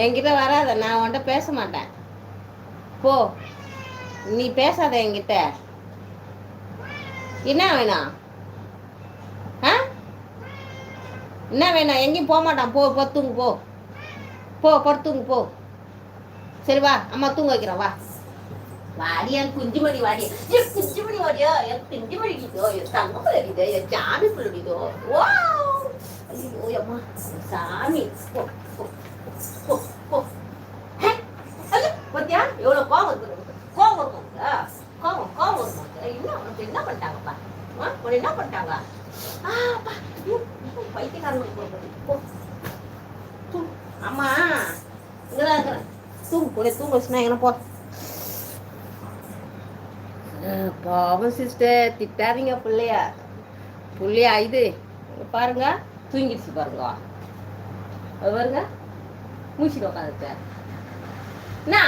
என்கிட்ட வராத, நான் உன்கிட்ட பேச மாட்டேன். போ, நீ பேசாத என்கிட்ட. என்ன வேணாம்? என்ன வேணாம்? எங்கேயும் போக மாட்டான். போ, படுத்துங்க, போ படுத்துங்க, போ. சரி வா, அம்மா தூங்க வைக்கிறேன், வா. வாடியா குஞ்சுமணி, வாடியா குஞ்சுமணி, வாடியா என் குஞ்சுமணி அடிதோ, என் தங்கப்பல் அடிதோ, என் சாமி புல் அடிதோ. ஓ ஐயோ அம்மா சாமி. போ போ போ போ. பத்தியா எவ்வளோ கோவம் வருது? கோவம் வருமாங்க, கோவம் வருமாங்க. இன்னும் அவனுக்கு என்ன பண்ணிட்டாங்கப்பா? உன்னை என்ன பண்ணிட்டாங்க? பைத்தியக்காரங்களுக்கு போ. அம்மா இங்கதான் இருக்கிறேன், தூங்க வச்சுனா என்ன போ. பாவம் சிஸ்டர், திட்டாதீங்க புள்ளையா. இது பாருங்க, தூங்கிடுச்சு பாருங்க. அது பாருங்க, மூச்சிட்டு உட்காந்துட்ட. என்ன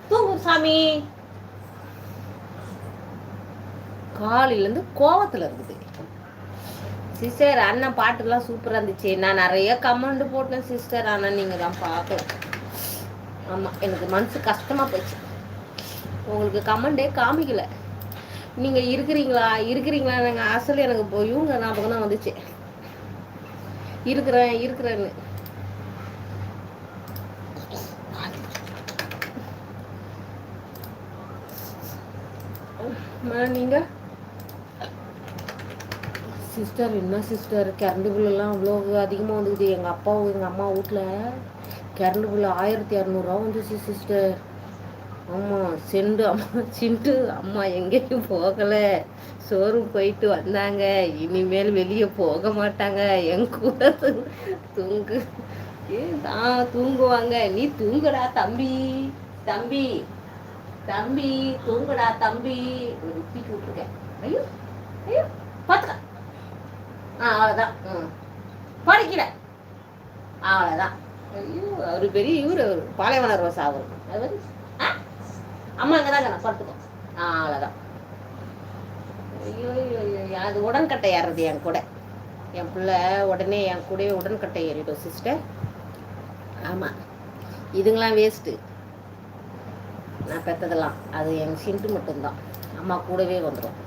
தூங்கு சாமி. காலையிலேருந்து கோவத்தில் இருக்குது சிஸ்டர். அண்ணன் பாட்டுலாம் சூப்பராக இருந்துச்சு. நான் நிறைய கமெண்ட் போட்டேன் சிஸ்டர், ஆனால் நீங்கள் தான் பார்க்கல. ஆமாம், எனக்கு மனசு கஷ்டமாக போச்சு. உங்களுக்கு கமெண்டே காமிக்கல. நீங்கள் இருக்கிறீங்களா நாங்கள் அசல் எனக்கு இவங்க ஞாபகம் தான் வந்துச்சு, இருக்கிறேன்னு. நீங்கள் சிஸ்டர் என்ன சிஸ்டர், கரண்ட் பில்லெல்லாம் அவ்வளோ அதிகமாக வந்துக்குது. எங்கள் அப்பாவும் எங்கள் அம்மா வீட்டில் கரண்ட் பில்லு 1200 வந்துச்சு சிஸ்டர். ஆமாம் சிண்டு அம்மா எங்கேயும் போகலை, ஷோரூம் போயிட்டு வந்தாங்க, இனிமேல் வெளியே போக மாட்டாங்க, என் கூட தூங்கு தூங்குவாங்க. நீ தூங்குடா தம்பி, தம்பி தம்பி தூங்குடா தம்பி. ஒரு தூக்கி விட்டுருக்கேன். ஐயோ ஐயோ பார்த்துக்க. அவ்வளோதான். படிக்கல அவ்வளோதான். ஐயோ அவர் பெரிய இவர் பாலைவன ரோசா அவர். அம்மா அங்கே தான் படுத்துக்கோ. அவ்வளோதான். ஐயோ அது உடன்கட்டை ஏறுறது என் கூட. என் பிள்ளை உடனே என் கூடவே உடன்கட்டை ஏறிடும் சிஸ்டர். ஆமாம், இதுங்களாம் வேஸ்ட்டு. நான் பெற்றதெல்லாம் அது எங்கள் சிண்டு மட்டும்தான். அம்மா கூடவே வந்துடும்.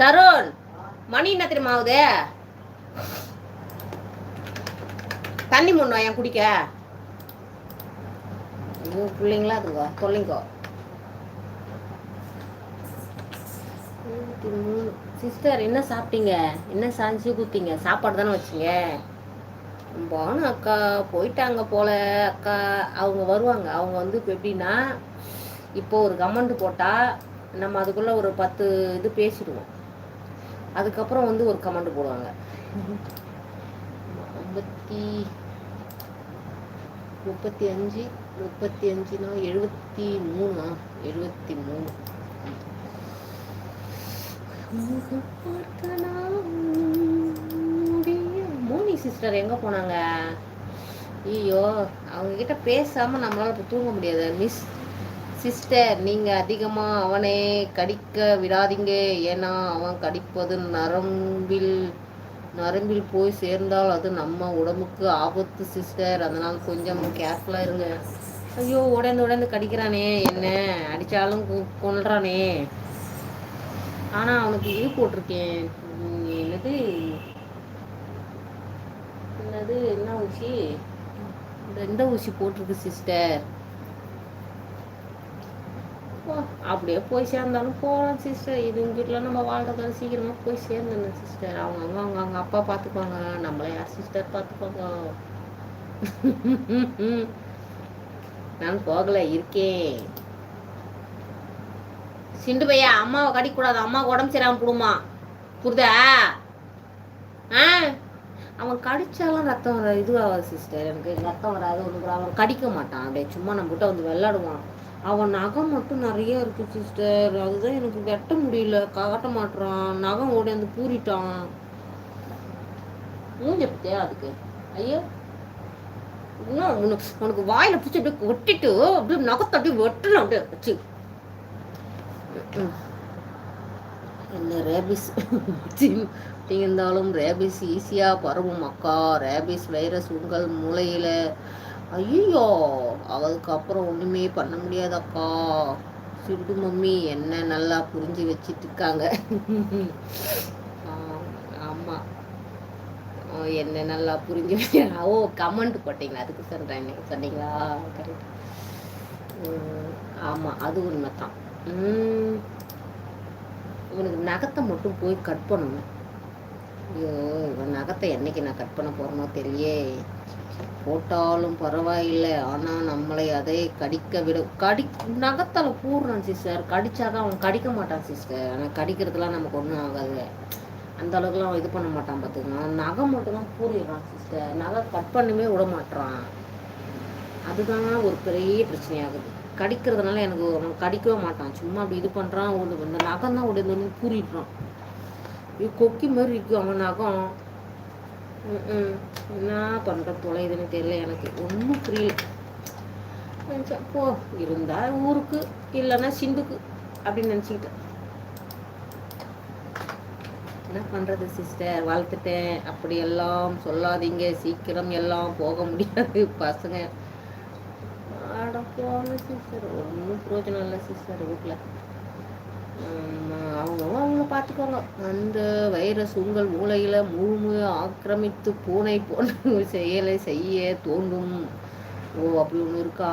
தருண், மணி என்ன தெரியுமா ஆகுது? தண்ணி முன்னோம் என் குடிக்க. பிள்ளைங்களா அதுங்க தொல்லைங்கோ. 23. சிஸ்டர் என்ன சாப்பிட்டீங்க? என்ன சாஞ்சி குத்திங்க? சாப்பாடு தானே வச்சிங்க? பானு அக்கா போயிட்டாங்க போல. அக்கா அவங்க வருவாங்க. அவங்க வந்து இப்போ எப்படின்னா, இப்போ ஒரு கமெண்ட் போட்டால் நம்ம அதுக்குள்ளே ஒரு 10 இது பேசிடுவோம். அதுக்கப்புறம் வந்து ஒரு கமெண்ட் போடுவாங்க. 35 35னா 73. 73. மோனி சிஸ்டர் எங்கே போனாங்க? ஐயோ, அவங்கக்கிட்ட பேசாமல் நம்மளால் இப்போ தூங்க முடியாது. மிஸ் சிஸ்டர், நீங்கள் அதிகமாக அவனை கடிக்க விடாதீங்க. ஏன்னா அவன் கடிப்பது நரம்பில் போய் சேர்ந்தால் அது நம்ம உடம்புக்கு ஆபத்து சிஸ்டர். அதனால் கொஞ்சம் கேர்ஃபுல்லாக இருங்க. ஐயோ, உடந்து கடிக்கிறானே, என்ன அடித்தாலும் கொல்றானே. ஆனால் அவனுக்கு இது போட்டிருக்கேன். என்ன ஊசி? இந்த ஊசி போட்டிருக்கு சிஸ்டர். அப்படியே போய் சேர்ந்தாலும் போகலாம் சிஸ்டர். இது உங்கள் வீட்டில் நம்ம வாழ்றதால சீக்கிரமாக போய் சேர்ந்துடணும் சிஸ்டர். அவங்க அப்பா பார்த்துக்குவாங்க, நம்மளை யார் சிஸ்டர் பார்த்துப்பாங்க. நான் போகலை, இருக்கேன். சிண்டு பையா, அம்மாவை கடிக்கூடாது. அம்மாவுக்கு உடம்பு சரியாமல் போடுமா, புரிதா? அவன் கடிச்சாலும் ரத்தம் வர இதுவாகாது சிஸ்டர். எனக்கு ரத்தம் வராது ஒன்று. அவன் கடிக்க மாட்டான், அப்படியே சும்மா நம்மகிட்ட வந்து விளையாடுவான். அவன் நகம் மட்டும் நிறைய இருக்கு சிஸ்டர். அதுதான் எனக்கு வெட்ட முடியல, காட்ட மாட்டான். நகம் ஓடி வந்து பூரிட்டான். மூஞ்ச பத்தியா அதுக்கு? ஐயோ, உனக்கு வாயில பிடிச்சி அப்படியே ஒட்டிட்டு அப்படியே நகத்தை அப்படியே வெட்டணும் அப்படியே வச்சு. என்ன ரேபிஸ் இருந்தாலும் ரேபிஸ் ஈஸியாக பரவும் அக்கா. ரேபிஸ் வைரஸ் உங்கள் மூளையில். ஐயோ, அதுக்கப்புறம் ஒன்றுமே பண்ண முடியாது அக்கா. சிண்டு மம்மி என்ன நல்லா புரிஞ்சு வச்சிட்டு இருக்காங்க. ஆமாம், என்ன நல்லா புரிஞ்சு. ஓ, கமெண்ட் போட்டிங்களா? அதுக்கு சொல்கிறேன் சொன்னீங்களா? கரெக்ட். ஆமாம், அது உண்மை தான். இவனுக்கு நகத்தை மட்டும் போய் கட் பண்ணணும். ஐயோ, இவன் நகத்தை என்னைக்கு நான் கட் பண்ண போகிறேனோ தெரியலையே. போட்டாலும் பரவாயில்லை, ஆனால் நம்மளை அதை கடிக்க விட நகத்தால் பூர்றான் சிஸ்டர். கடிச்சாதான் அவன் கடிக்க மாட்டான் சிஸ்டர். ஆனால் கடிக்கிறதுலாம் நமக்கு ஒன்றும் ஆகாது. அந்த அளவுக்குலாம் அவன் இது பண்ண மாட்டான் பார்த்துக்கங்க. நகம் மட்டும் தான் பூரிடுறான் சிஸ்டர். நகை கட் பண்ணவே விட மாட்டான். அதுதான் ஒரு பெரிய பிரச்சனையாகுது. கடிக்கிறதுனால எனக்கு அவன் கடிக்கவே மாட்டான். சும்மா அப்படி இது பண்ணுறான். இந்த நகம் தான் உடைய பூரிடுறான். இது கொக்கி மாதிரி இருக்கு அவன் நகம். என்ன பண்ணுற தொலைதுன்னு தெரியல எனக்கு, ஒன்றும் புரியல. போ, இருந்தா ஊருக்கு, இல்லைன்னா சிண்டுக்கு அப்படின்னு நினச்சிக்கிட்டேன். என்ன பண்ணுறது சிஸ்டர், வளர்த்துட்டேன். அப்படியெல்லாம் சொல்லாதீங்க, சீக்கிரம் எல்லாம் போக முடியாது பசங்க. ஆட போங்க சிஸ்டர், ஒன்றும் பிரயோஜனம் இல்லை சிஸ்டர். வீட்டில் அவங்க பார்த்துக்கோங்க. அந்த வைரஸ் உங்கள் மூளையில் முழுமையாக ஆக்கிரமித்து பூனை போன்ற செயலை செய்ய தோண்டும். ஓ, அப்படி ஒன்று இருக்கா?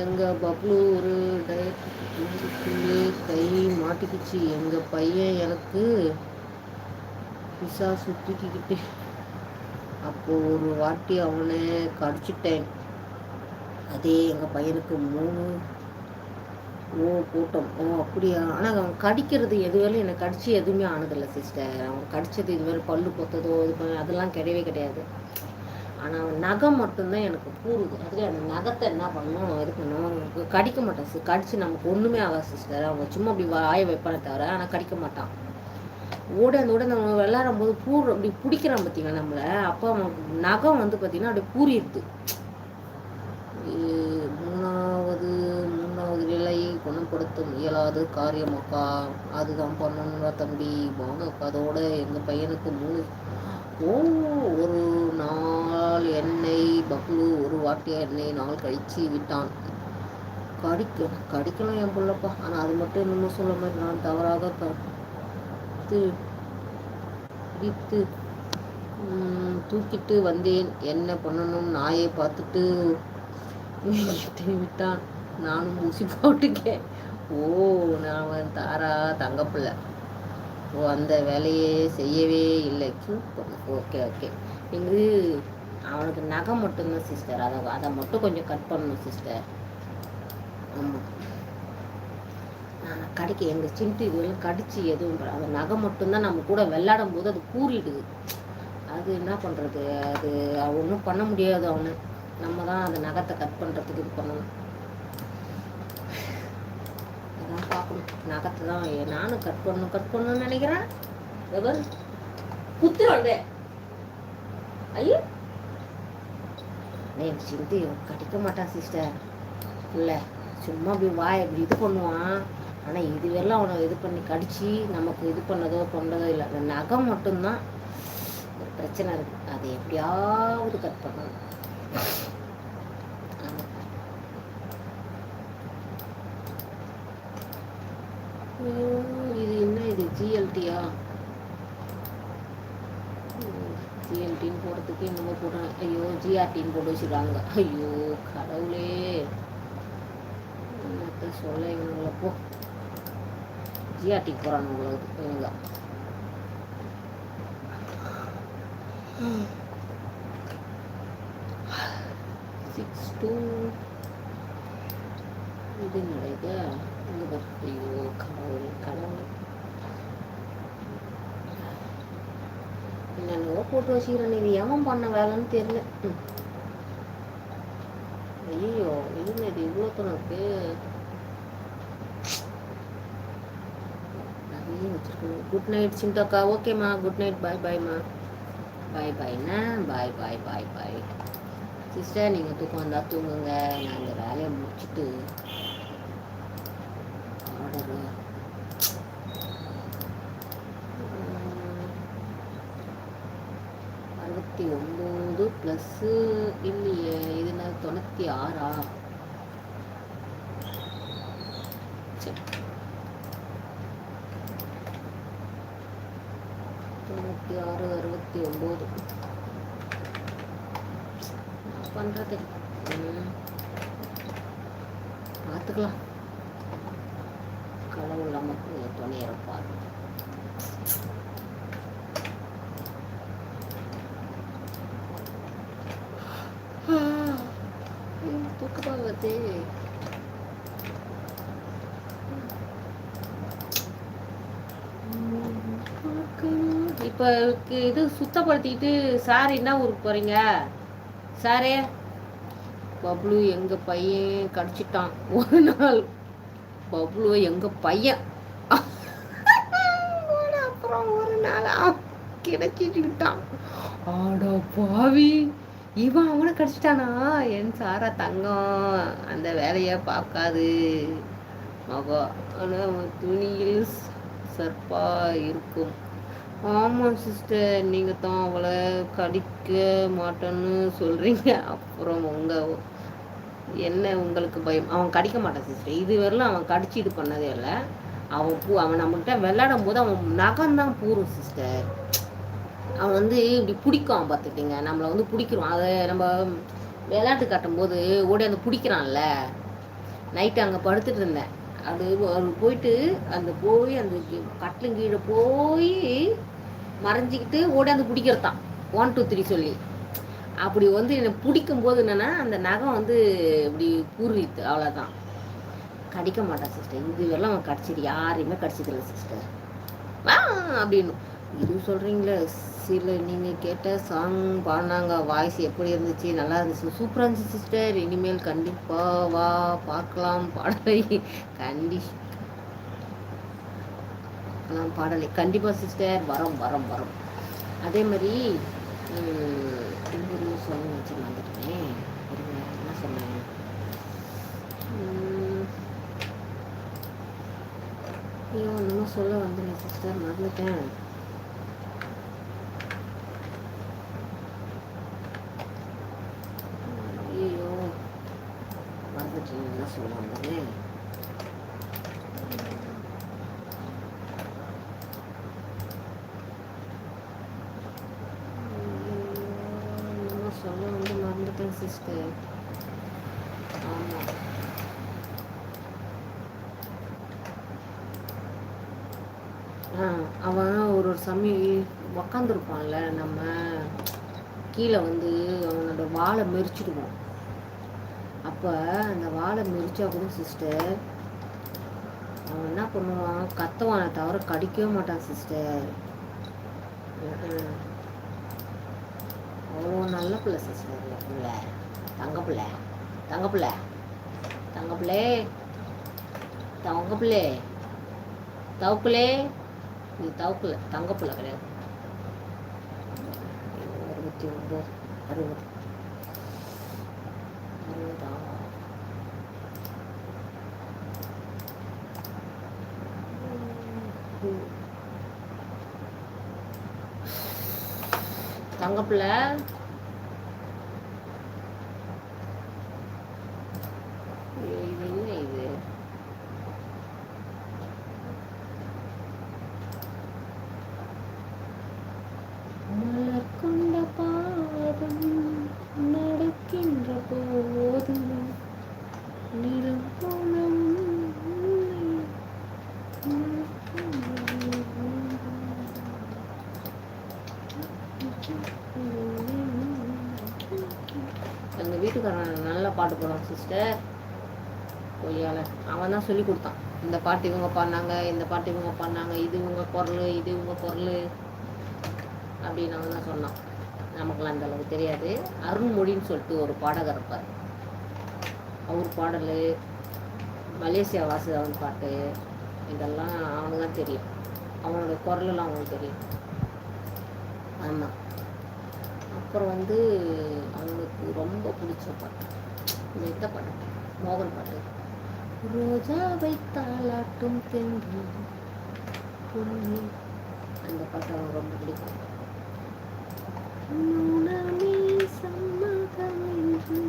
எங்கள் பப்ளு ஒரு டயட்டுக்குள்ளே கை மாட்டிக்கிச்சு. எங்கள் பையன் எனக்கு பிசாசு தூக்கிக்கிட்டு அப்போ ஒரு வாட்டி அவனை கடிச்சிட்டேன். அதே எங்கள் பையனுக்கு 3. ஓ கூட்டம். ஓ அப்படியா? ஆனால் அவன் கடிக்கிறது எதுவரையும் என்னை கடிச்சு எதுவுமே ஆனதில்லை சிஸ்டர். அவன் கடிச்சது இதுவரை பல்லு பொத்ததோ இது பண்ண அதெல்லாம் கிடையவே கிடையாது. ஆனால் அவன் நகம் மட்டும்தான் எனக்கு கூறுது. அதுவே அந்த நகத்தை என்ன பண்ணணும் இது பண்ணணும் கடிக்க மாட்டான். கடிச்சு நமக்கு ஒன்றுமே ஆகாது சிஸ்டர். அவன் சும்மா அப்படி வாய வைப்பானே தவிர ஆனால் கடிக்க மாட்டான். ஓட நம்ம விளாடும் போது அப்படி பிடிக்கிறான் பார்த்தீங்களா நம்மளை. அப்போ அவனுக்கு நகம் வந்து பார்த்தீங்கன்னா அப்படியே பூரிடுது. மூணாவது நிலையை குணப்படுத்த இயலாத காரியமாக்கா. அதுதான் பண்ணணுங்களா தம்பி வாங்க. அதோட எங்கள் பையனுக்கு 3. ஒரு நாள் எண்ணெய் பக்லு ஒரு வாட்டி எண்ணெய் நாள் கழிச்சு விட்டான். கடிக்கலாம் என் பிள்ளைப்பா. ஆனால் அது மட்டும் இன்னமும் சொல்ல மாதிரி நான் தவறாக பிடித்து தூக்கிட்டு வந்தேன். என்ன பண்ணணும்? நாயை பார்த்துட்டு விட்டான். நானும் ஊசி போட்டுக்கேன். ஓ நான் தாரா தங்கப்பிள்ளை. ஓ அந்த வேலையே செய்யவே இல்லை. ஓகே இங்கு அவனுக்கு நகம் மட்டும்தான் சிஸ்டர். அதை மட்டும் கொஞ்சம் கட் பண்ணணும் சிஸ்டர். ஆமாம் நான் கடிக்க எங்கள் சிண்டு இதுவெல்லாம் கடிச்சு எதுவும் அந்த நகம் மட்டும்தான் நம்ம கூட விளையாடும் போது அது கூறிடுது. அது என்ன பண்ணுறது? அது ஒன்றும் பண்ண முடியாது. அவனு நம்ம தான் அந்த நகத்தை கட் பண்ணுறதுக்கு இது பண்ணணும். அதான் பார்க்கணும். நகத்தை தான் நானும் கட் பண்ணணும்னு நினைக்கிறேன். குத்துறே ஐயோ என் சிந்து கடிக்க மாட்டான் சிஸ்டர். இல்லை சும்மா அப்படி வாய் அப்படி இது பண்ணுவான். ஆனால் இதுவெல்லாம் அவனை இது பண்ணி கடிச்சு நமக்கு இது பண்ணதோ இல்லை. அந்த நகம் மட்டும்தான் ஒரு பிரச்சனை இருக்குது. அதை எப்படியாவது கட் பண்ணணும். இது என்ன? இது ஜிஎல்டியா? ஜிஎல்டின்னு போடுறதுக்கு என்னமோ போடுறாங்க. ஐயோ ஜிஆர்டின்னு போட்டு வச்சுருக்காங்க. ஐயோ கடவுளே என்னத்த சொல்ல இவனுங்களை. போ ஜிஆர்டிக்கு போகிறாங்க உங்களுக்கு இவங்க. 6-2 இது நடக்குது. ஐயோ கடவுள் என்னென்னவோ போட்டு வச்சுக்கிறேன். இது எவன் பண்ண வேலைன்னு தெரியல. ஐயோ இது இவ்வளோ தனக்கு நிறைய வச்சிருக்கணும். குட் நைட் சிந்தாக்கா. ஓகேம்மா குட் நைட். பாய்மா. பாய்ண்ணா. Bye sister. நீங்கள் தூக்கம் வந்தால் தூங்குங்க. நான் இந்த வேலையை முடிச்சுட்டு ஆர்டரு 69 ப்ளஸ்ஸு இல்லையே. இது நான் 96. சரி 96 69 பண்ணுறது பார்த்துக்கலாம். கடவுள் நமக்கு துணை இருப்பார். தூக்கமாக வருது. இப்போ இது சுத்தப்படுத்திட்டு சார் என்ன ஊருக்கு போகிறீங்க? சாரே பப்ளு எங்கள் பையன் கடிச்சிட்டான். ஒரு நாள் பப்ளுவை எங்கள் பையன் அப்புறம் ஒரு நாள் கிடைச்சிட்டான். ஆடா பாவி இவன் அவனை கடிச்சிட்டானா? என் சாரா தங்கம் அந்த வேலையை பார்க்காது மகா. ஆனால் துணியில் சர்ப்பா இருக்கும். ஆமாம் சிஸ்டர். நீங்கள் தான் அவளை கடிக்க மாட்டேன்னு சொல்கிறீங்க. அப்புறம் என்ன உங்களுக்கு பயம்? அவன் கடிக்க மாட்டான் சிஸ்டர். இது வரலாம் அவன் கடிச்சு இது பண்ணதே இல்லை. அவன் நம்மகிட்ட விளையாடும் போது அவன் நகம்தான் பூரும் சிஸ்டர். அவன் வந்து இப்படி பிடிக்கும் பார்த்துக்கிங்க. நம்மளை பிடிக்கிறோம். அதை நம்ம விளையாட்டு காட்டும் போது ஓடி அந்த பிடிக்கிறான்ல. நைட்டு அங்கே படுத்துட்டு இருந்தேன். அது போயிட்டு அந்த கட்டிலும் கீழே போய் மறைஞ்சிக்கிட்டு ஓடாந்து பிடிக்கிறது தான் 1 2 3 சொல்லி. அப்படி வந்து என்னை பிடிக்கும்போது என்னன்னா அந்த நகம் வந்து இப்படி கூறித்து அவ்வளோதான். கடிக்க மாட்டான் சிஸ்டர். இதுவெல்லாம் அவன் கடிச்சது யாரையுமே கடிச்சதில்லை சிஸ்டர். ஆ அப்படின்னு இது சொல்கிறீங்களே. சில நீங்கள் கேட்ட சாங் பாடினாங்க, வாய்ஸ் எப்படி இருந்துச்சு? நல்லா இருந்துச்சு, சூப்பராக இருந்துச்சு சிஸ்டர். இனிமேல் கண்டிப்பாக வா பார்க்கலாம் பாடலை. பாடலை கண்டிப்பாக சிஸ்டர். வரோம். அதே மாதிரி இன்னொரு சொல்ல வச்சு வந்துட்டேன். என்ன சொன்னேன்? ஐயோ இன்னும் சொல்ல வந்துடுறேன் சிஸ்டர், மறந்துட்டேன். ஐயோ மறந்துட்டேன், என்ன சொல்ல வந்தேன்? சொல்ல வந்து மறந்துட்டேன் சிஸ்டர். ஆமாம், அவன் ஒரு சமயம் உக்காந்துருப்பான்ல, நம்ம கீழே வந்து அவனோட வாழை மெரிச்சிடுவோம். அப்போ அந்த வாழை மெரிச்சா கூட சிஸ்டர் அவன் என்ன பண்ணுவான், கத்துவானை தவிர கடிக்கவே மாட்டான் சிஸ்டர். அவ்வளோ நல்ல பிள்ளை சிஸ்டர். பிள்ளை தங்கப்பிள்ளை தங்கப்பிள்ளை தங்கப்பிள்ளை தங்கப்பிள்ளை தவுப்பிள்ளை. நீ தவுப்பில்லை, தங்கப்பிள்ளை கிடையாது. 69 60 60 தங்கப்பிள்ளை. இது என்ன இது? மலர் கொண்ட பாதம் நடக்கின்ற போது நிலம் போல எங்கள் வீட்டுக்காரன் நல்ல பாட்டு போடுவான் சிஸ்டர். கொய்யால அவன் தான் சொல்லி கொடுத்தான். இந்த பாட்டு இவங்க பாடினாங்க, இந்த பாட்டு இவங்க பாடினாங்க, இது இவங்க குரல், இது இவங்க குரல் அப்படின்னு அவன் தான் சொன்னான். நமக்குலாம் அந்த அளவுக்கு தெரியாது. அருண்மொழின்னு சொல்லிட்டு ஒரு பாடகர் இருப்பார். அவர் பாடல், மலேசியா வாசுதேவன் பாட்டு, இதெல்லாம் அவனுக்கு தான் தெரியும். அவனோட குரலெல்லாம் அவனுக்கு தெரியும். ஆமாம். அப்புறம் வந்து அவனுக்கு ரொம்ப பிடிச்ச பாட்டு இந்த பாட்டு, மோகன் பாட்டு, ரோஜாவை தாலாட்டும் தென்று பொண்ணு. அந்த பாட்டு அவனுக்கு ரொம்ப பிடிக்கும். சம்மதம் என்று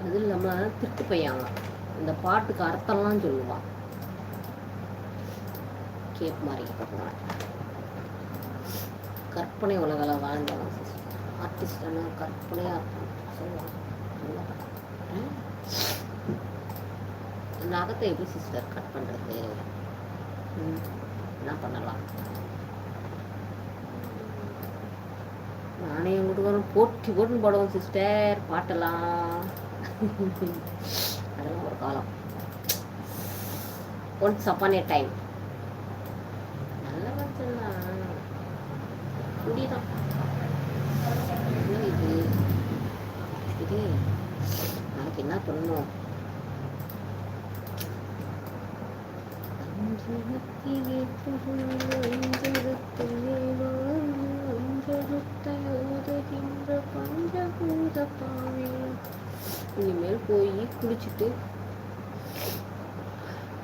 அது இல்லாமல் திருட்டு பையன் இந்த பாட்டுக்கு அர்த்தம்லாம் சொல்லுவான். கேப் மாதிரி கற்பனை உலகில் வாழ்ந்தவன் ஆர்டிஸ்டான கற்பனையாக இருக்கும் சொல்லுவான். அந்த அகத்தை எப்படி சிஸ்டர் கட் பண்ணுறது? என்ன பண்ணலாம்? நானே எங்கிட்ட வரும் போட்டுன்னு போடுவோம் சிஸ்டர் பாட்டெல்லாம். அதெல்லாம் ஒரு காலம். Once upon a time. நல்ல வச்சுதான் குடிதான். இது இது நமக்கு என்ன பண்ணணும்? இனிமேல் போய் குளிச்சுட்டு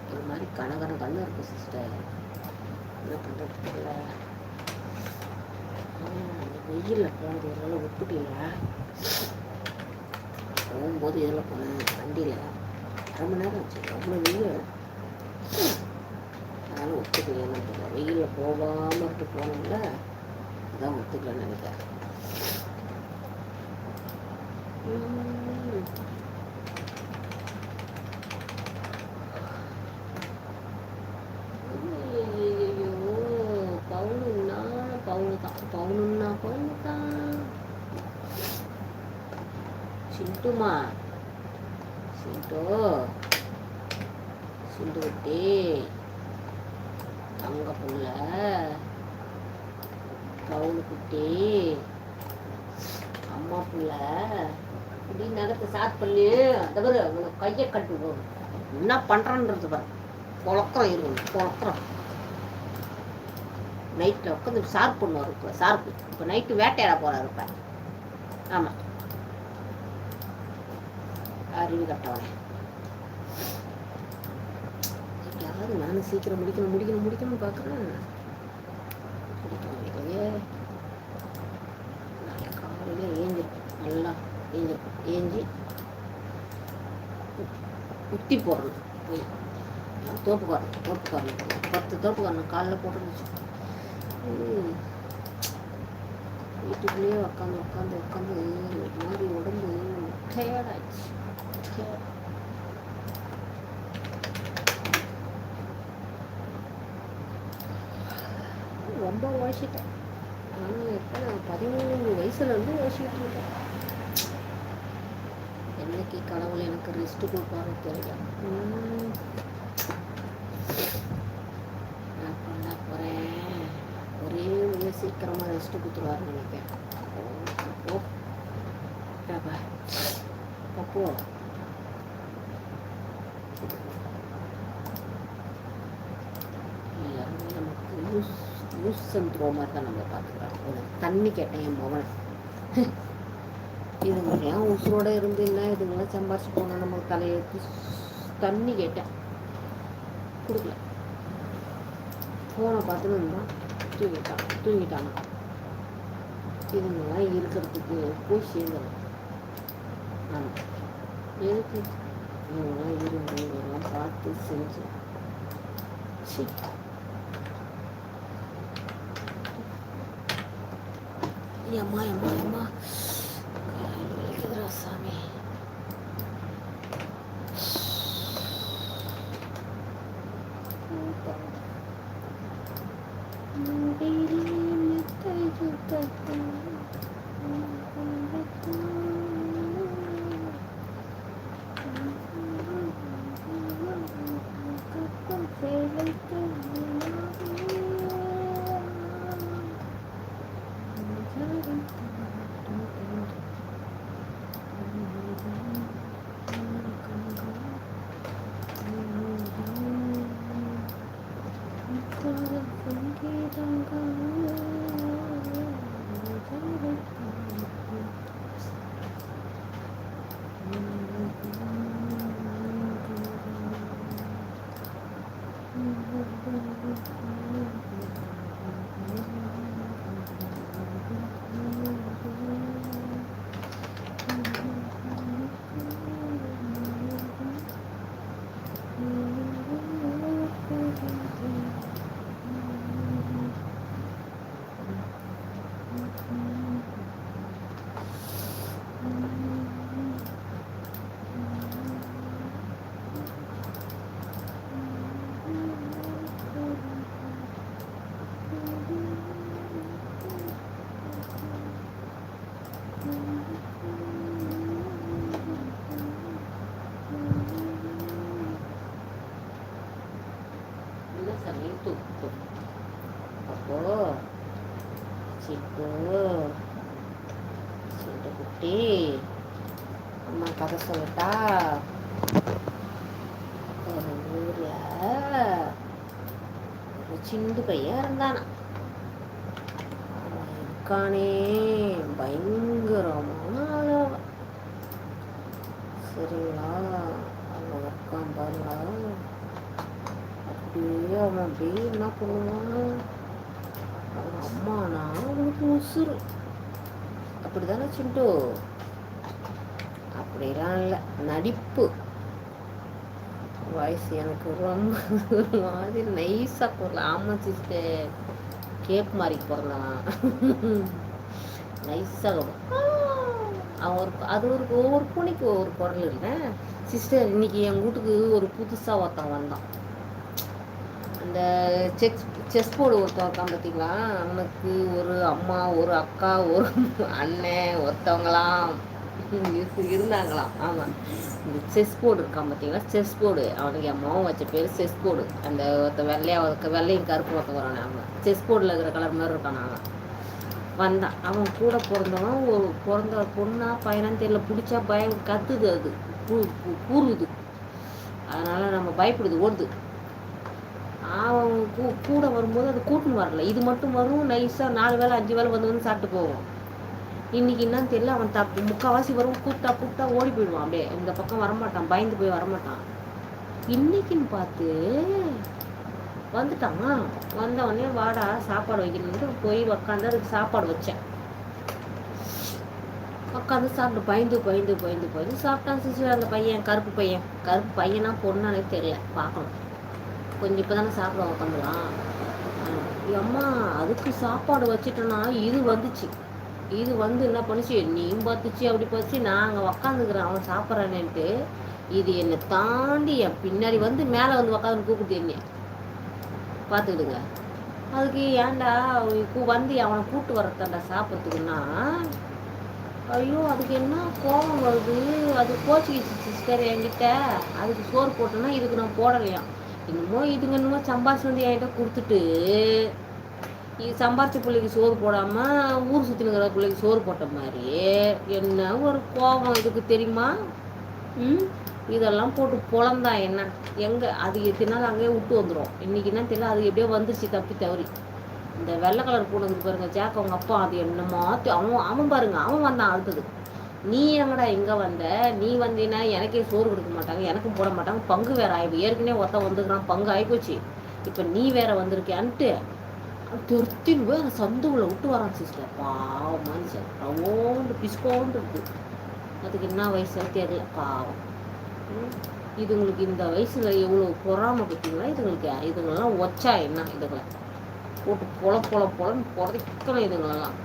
ஒரு மாதிரி கண்ணு இருக்கு சிஸ்டர். என்ன பண்ணுறதுல வெயிலில் போனது எல்லாம் ஒத்துக்கல. போகும்போது இதில் போனேன் வண்டியில். அரை மணி நேரம் ஆச்சு. அவ்வளோ வெயில். அதனால் ஒத்துக்கலைன்னு தெரியல. வெயிலில் போகாமல் இருக்கு போனோம்ல, அதான் ஒத்துக்கலன்னு நினைக்கிறேன். பவுனு தான் சிண்டுமா, சிண்டு சிண்டு குட்டி, தங்க புள்ள, பவுனு குட்டி, அம்மா புள்ள இப்படி நகத்தை ஸ்டார்ட் பண்ணி அந்த மாதிரி உனக்கு கையை கட்டு போகும். என்ன பண்ணுறான்றது பாரு. பொழக்கிறோம் இருக்கும் பொழக்கிறோம். நைட்டில் உட்காந்து ஷார்ப் பண்ணுவார். இப்போ ஷார்ப்பு இப்போ நைட்டு வேட்டையாட போகிறார். இப்போ ஆமாம், அறிவு கட்டவனே. யாராவது நானும் சீக்கிரம் முடிக்கணும்னு பார்க்குறேன். முடிக்கலையே. நாளைக்கு காலையில் ஏஞ்சிருக்கும், நல்லா ஏஞ்சி குத்தி போடணும். போய் தோப்புக்காரன் 10 தோப்புக்காரன் காலைல போட்டுருந்துச்சு. வீட்டுக்குள்ளேயே உட்காந்து ஒரு மாதிரி உடம்பு டயர்டாயிடுச்சு. ரொம்ப உழைச்சிட்டேன். ஆனால் இப்போ நான் 13 வயசுலேருந்து உழைச்சிட்டு இருக்கேன். என்னைக்கு கடவுள் எனக்கு ரெஸ்ட்டு கொடுப்பாரு தெரியல. நான் பண்ண போகிறேன். ஒரே சீக்கிரமாக ரெஸ்ட்டு கொடுத்துருவாருன்னு நினைக்கிறேன். அப்போ எல்லாருமே நமக்கு யூஸ் அண்ட் த்ரோ மாதிரி தான் நம்ம பார்த்துக்கிறோம். ஒரு தண்ணி கேட்டேன் என் மகன். இதுங்கெல்லாம் உசுரோட இருந்து இல்லை, இதுங்கெல்லாம் சம்பாரிச்சு போனால் நமக்கு தலையெழுத்து. தண்ணி கேட்டேன், கொடுக்கல. ஃபோனை பார்த்துன்னு தூங்கிட்டானா. இதுங்கெல்லாம் இருக்கிறதுக்கு போய் சேர்ந்துடும். ஆமாம், எதுக்கு இவங்கெல்லாம் இருந்து இதெல்லாம் பார்த்து செஞ்சு அம்மா சாமி. அப்போ சிட்டு குட்டி அம்மா கதை சொல்லட்டா. ஒரு ஊர்ல ஒரு சிண்டு பையன் இருந்தானா. அவன் இருக்கானே பயங்கரமான ஆளவன். சரிங்களா, அவன் இருக்கான் பாருங்களா. அப்படியே அவன் அப்படியே என்ன பண்ணுவான், அவன் அம்மானா அவனுக்கு உசுறு. அப்படிதானே சிண்டு? அப்படிலாம் இல்லை, நடிப்பு. வாய்ஸ் எனக்கு ரொம்ப ஒரு மாதிரி நைஸாக போடலாம். ஆமாம் சிஸ்டர், கேப் மாதிரி போடலாம். நைஸாக அவன் அது ஒவ்வொரு பூனைக்கு ஒவ்வொரு குரல் இல்லை சிஸ்டர். இன்னைக்கு என் வீட்டுக்கு ஒரு புதுசாக ஒருத்தன் வந்தான். அந்த செஸ் போர்டு ஒருத்தன் இருக்கான் பார்த்தீங்களா, அவனுக்கு ஒரு அம்மா, ஒரு அக்கா, ஒரு அண்ணன் ஒருத்தவங்களாம் இருந்தாங்களாம். ஆமாம், இந்த செஸ் போர்டு இருக்கான் பார்த்தீங்களா, செஸ் போர்டு. அவனுக்கு என் மாவன் வச்ச பேர் செஸ் போர்டு. அந்த ஒருத்த வெள்ளையும் கருப்பு ஒருத்தன் வரானே, அவன் செஸ் போர்டில் இருக்கிற கலர் மாதிரி இருக்கான். அவன் வந்தான். அவன் கூட பிறந்தவன் ஒரு பிறந்த பொண்ணா பையனான்னு தெரியல, பிடிச்சா பயம் கத்துது, அது கூறுது. அதனால் நம்ம பயப்படுது, ஓடுது. அவன் கூட வரும்போது அது கூட்டுன்னு வரல, இது மட்டும் வரும். நைஸாக 4 வேளை 5 வேளை வந்து சாப்பிட்டு போவோம். இன்னைக்கு என்னன்னு தெரியல, அவன் முக்கால்வாசி வரும், கூப்பிட்டா ஓடி போயிடுவான். அப்படியே இந்த பக்கம் வரமாட்டான், பயந்து போய் வரமாட்டான். இன்னைக்குன்னு பார்த்து வந்துட்டான். வந்தவொடனே வாடா சாப்பாடு வைக்கணும்னு போய் உக்காந்து அதுக்கு சாப்பாடு வச்சேன். உட்காந்து சாப்பிட்டு பயந்து சாப்பிட்டான் சிஸ்டர். அந்த பையன் கருப்பு பையனா பொண்ணானே தெரியல, பார்க்கணும். கொஞ்சம் இப்போ தானே சாப்பிட உட்காந்துலாம். அம்மா அதுக்கு சாப்பாடு வச்சுட்டோன்னா இது வந்துச்சு. இது வந்து என்ன பண்ணுச்சு, நீயும் பார்த்துச்சு அப்படி பார்த்துச்சு. நான் அங்கே உக்காந்துக்கிறேன், அவன் சாப்பிட்றானேன்ட்டு. இது என்னை தாண்டி என் பின்னாடி வந்து மேலே வந்து உக்காந்து கூப்பிட்டு என்ன பார்த்துக்கிடுங்க. அதுக்கு ஏன்டா வந்து அவனை கூப்பிட்டு வரத்தாண்டா சாப்பிட்றதுக்குன்னா, ஐயோ அதுக்கு என்ன கோபம் வருது. அது கோச்சிக்கிச்சு சிஸ்டர் என்கிட்ட. அதுக்கு சோறு போட்டோன்னா இதுக்கு நான் போடலையாம். என்னமோ சம்பாரிச்சு வந்து என்கிட்ட கொடுத்துட்டு, சம்பாரிச்ச பிள்ளைக்கு சோறு போடாமல் ஊர் சுற்றினுங்கிற பிள்ளைக்கு சோறு போட்ட மாதிரி என்ன ஒரு கோபம் இதுக்கு தெரியுமா? இதெல்லாம் போட்டு பொழந்தா என்ன எங்கே அது எத்தினாலும் அங்கேயே விட்டு வந்துடும். இன்றைக்கி என்ன தெரியல, அது எப்படியோ வந்துருச்சு தப்பி தவறி. இந்த வெள்ளை கலர் பூனைக்கு பாருங்க ஜாக், அவங்க அப்பா அது என்ன மாற்றி அவன் பாருங்க, அவன் வந்தான் அடுத்தது. நீ எங்கடா எங்கே வந்த, நீ வந்தீங்கன்னா எனக்கே சோறு கொடுக்க மாட்டாங்க, எனக்கும் போட மாட்டாங்க, பங்கு வேறு ஆயிடும். ஏற்கனவே ஒருத்தன் வந்துக்கிறான், பங்கு ஆகிப்போச்சு, இப்போ நீ வேற வந்திருக்கேன்ட்டு திருத்தின்னு போய் அந்த சந்துக்குள்ள விட்டு வரான் சிஸ்டர். பாவம் மனுஷன் ரவோண்டு பிஸ்கோண்டு இருக்கு. அதுக்கு என்ன வயசு தெரியல, பாவம். இதுங்களுக்கு இந்த வயசுல எவ்வளோ பொறாம பார்த்தீங்களா? இதுங்களெல்லாம் ஒச்சா என்ன, இதுங்களை போட்டு பொலன்னு புதைக்கணும் இதுங்களெல்லாம்.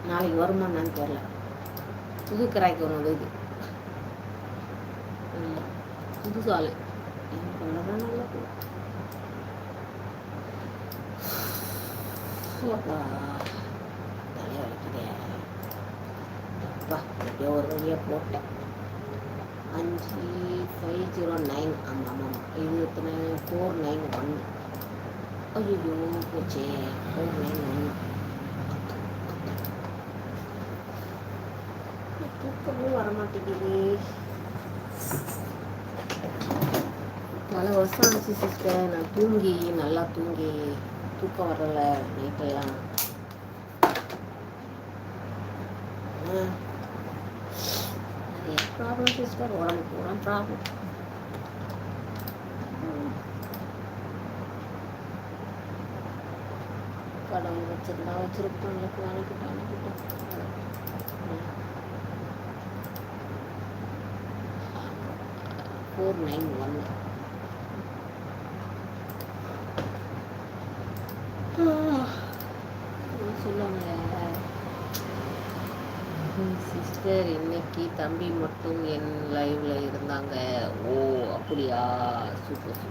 நாளைக்கு வருமா என்னன்னு தெரியல. புது கிராய்க்கு ஒன்று இது புது சாலை நல்லா தலையை வலிக்குதே. எப்படியோ ஒரு வழியாக போட்டேன். 5509. ஆமாம், இது எத்தனை 491. ஐயோ போச்சே 491. தூக்கமும் வரமாட்டேங்குது. பல வருஷம் ஆச்சு சிஸ்டர் நான் நல்லா தூங்கி தூக்கம் வரல நைட்டெல்லாம். நிறைய ப்ராப்ளம் சிஸ்டர், உடம்பு பூரா ப்ராப்ளம். கடவுள் வச்சிருந்தா வச்சிருப்போம், அனுப்பிட்டோம். 491. சொல்லுவாங்க சிஸ்டர், இன்னைக்கு தம்பி மட்டும் என் லைவ்ல இருந்தாங்க. ஓ அப்படியா, சூப்பர்.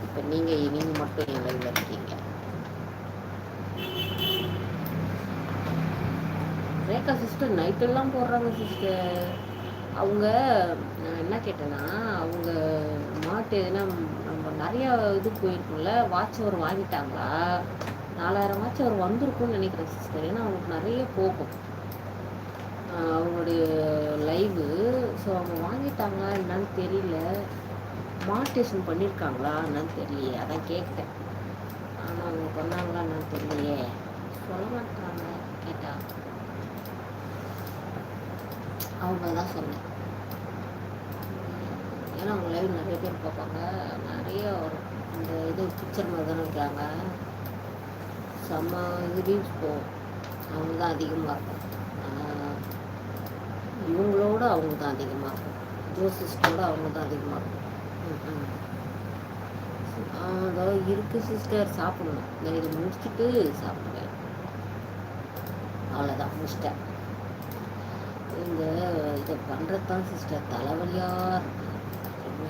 இப்போ நீங்க மட்டும் என் லைவ்ல இருக்கீங்க. ரேகா சிஸ்டர் நைட்டெல்லாம் போடுறாங்க சிஸ்டர். அவங்க என்ன கேட்டேன்னா, அவங்க மாட்டு எதுனா நம்ம நிறையா இது போயிருக்கும்ல, வாட்ச் அவர் வாங்கிட்டாங்களா? 4000 வாட்ச் அவர் வந்திருக்கும்னு நினைக்கிறேன் சிஸ்டர். ஏன்னா அவங்களுக்கு நிறைய போகும் அவங்களுடைய லைவு. ஸோ அவங்க வாங்கிட்டாங்களா என்னன்னு தெரியல, மானிட்டேஷன் பண்ணியிருக்காங்களா என்னன்னு தெரியலையே, அதான் கேட்டேன். ஆனால் அவங்க பண்ணாங்களா என்னன்னு தெரியலையே, சொல்ல மாட்டாங்க கேட்டா. அவங்க தான் சொன்னேன். ஏன்னா அவங்க லைவ் நிறைய பேர் பார்ப்பாங்க, நிறைய இந்த இது பிக்சர் மாதிரி தானே இருக்காங்க, செம்ம இது ரீல்ஸ் போகும். அவங்க தான் அதிகமாக இருக்கும், இவங்களோட அவங்க தான் அதிகமாக இருக்கும். சிஸ்டரோட அவங்க தான் அதிகமாக இருக்கும். அதாவது இருக்குது சிஸ்டர், சாப்பிடணும். இந்த இதை முடிச்சுட்டு சாப்பிடுவேன். அவ்வளோதான், முடிச்சிட்டேன். இந்த இதை பண்ணுறது தான் சிஸ்டர் தலைவலியாக இருக்கு.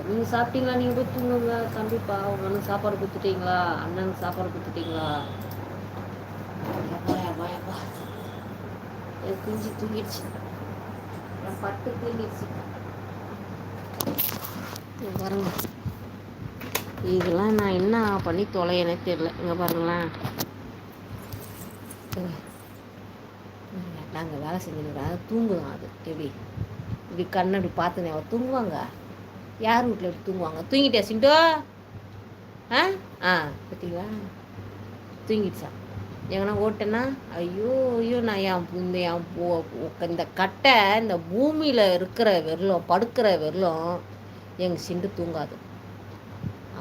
நீங்கள் சாப்பிட்டீங்களா? நீங்கள் போய் தூங்குங்க. தம்பிப்பா உங்க அண்ணனுக்கு சாப்பாடு கொடுத்துட்டீங்களா? அண்ணனுக்கு சாப்பாடு கொடுத்துட்டீங்களா? குஞ்சு தூங்கிடுச்சு, என் பட்டு தூங்கிடுச்சு. பாருங்க, இதெல்லாம் நான் என்ன பண்ணி தொலையனே தெரியல. இங்கே பாருங்களேன், நாங்கள் வேலை செஞ்சுருக்காங்க, தூங்குதான். அது எப்படி இப்படி கண்ணை இப்படி பார்த்துனே அவள் தூங்குவாங்க? யார் வீட்டில் எப்படி தூங்குவாங்க? தூங்கிட்டே சிண்டோ? பார்த்தீங்களா, தூங்கிடுச்சா? எங்கன்னா ஓட்டேன்னா ஐயோ ஐயோ, நான் இந்த கட்டை இந்த பூமியில் இருக்கிற வெறும் படுக்கிற வெறும் எங்கள் சிண்டு தூங்காது.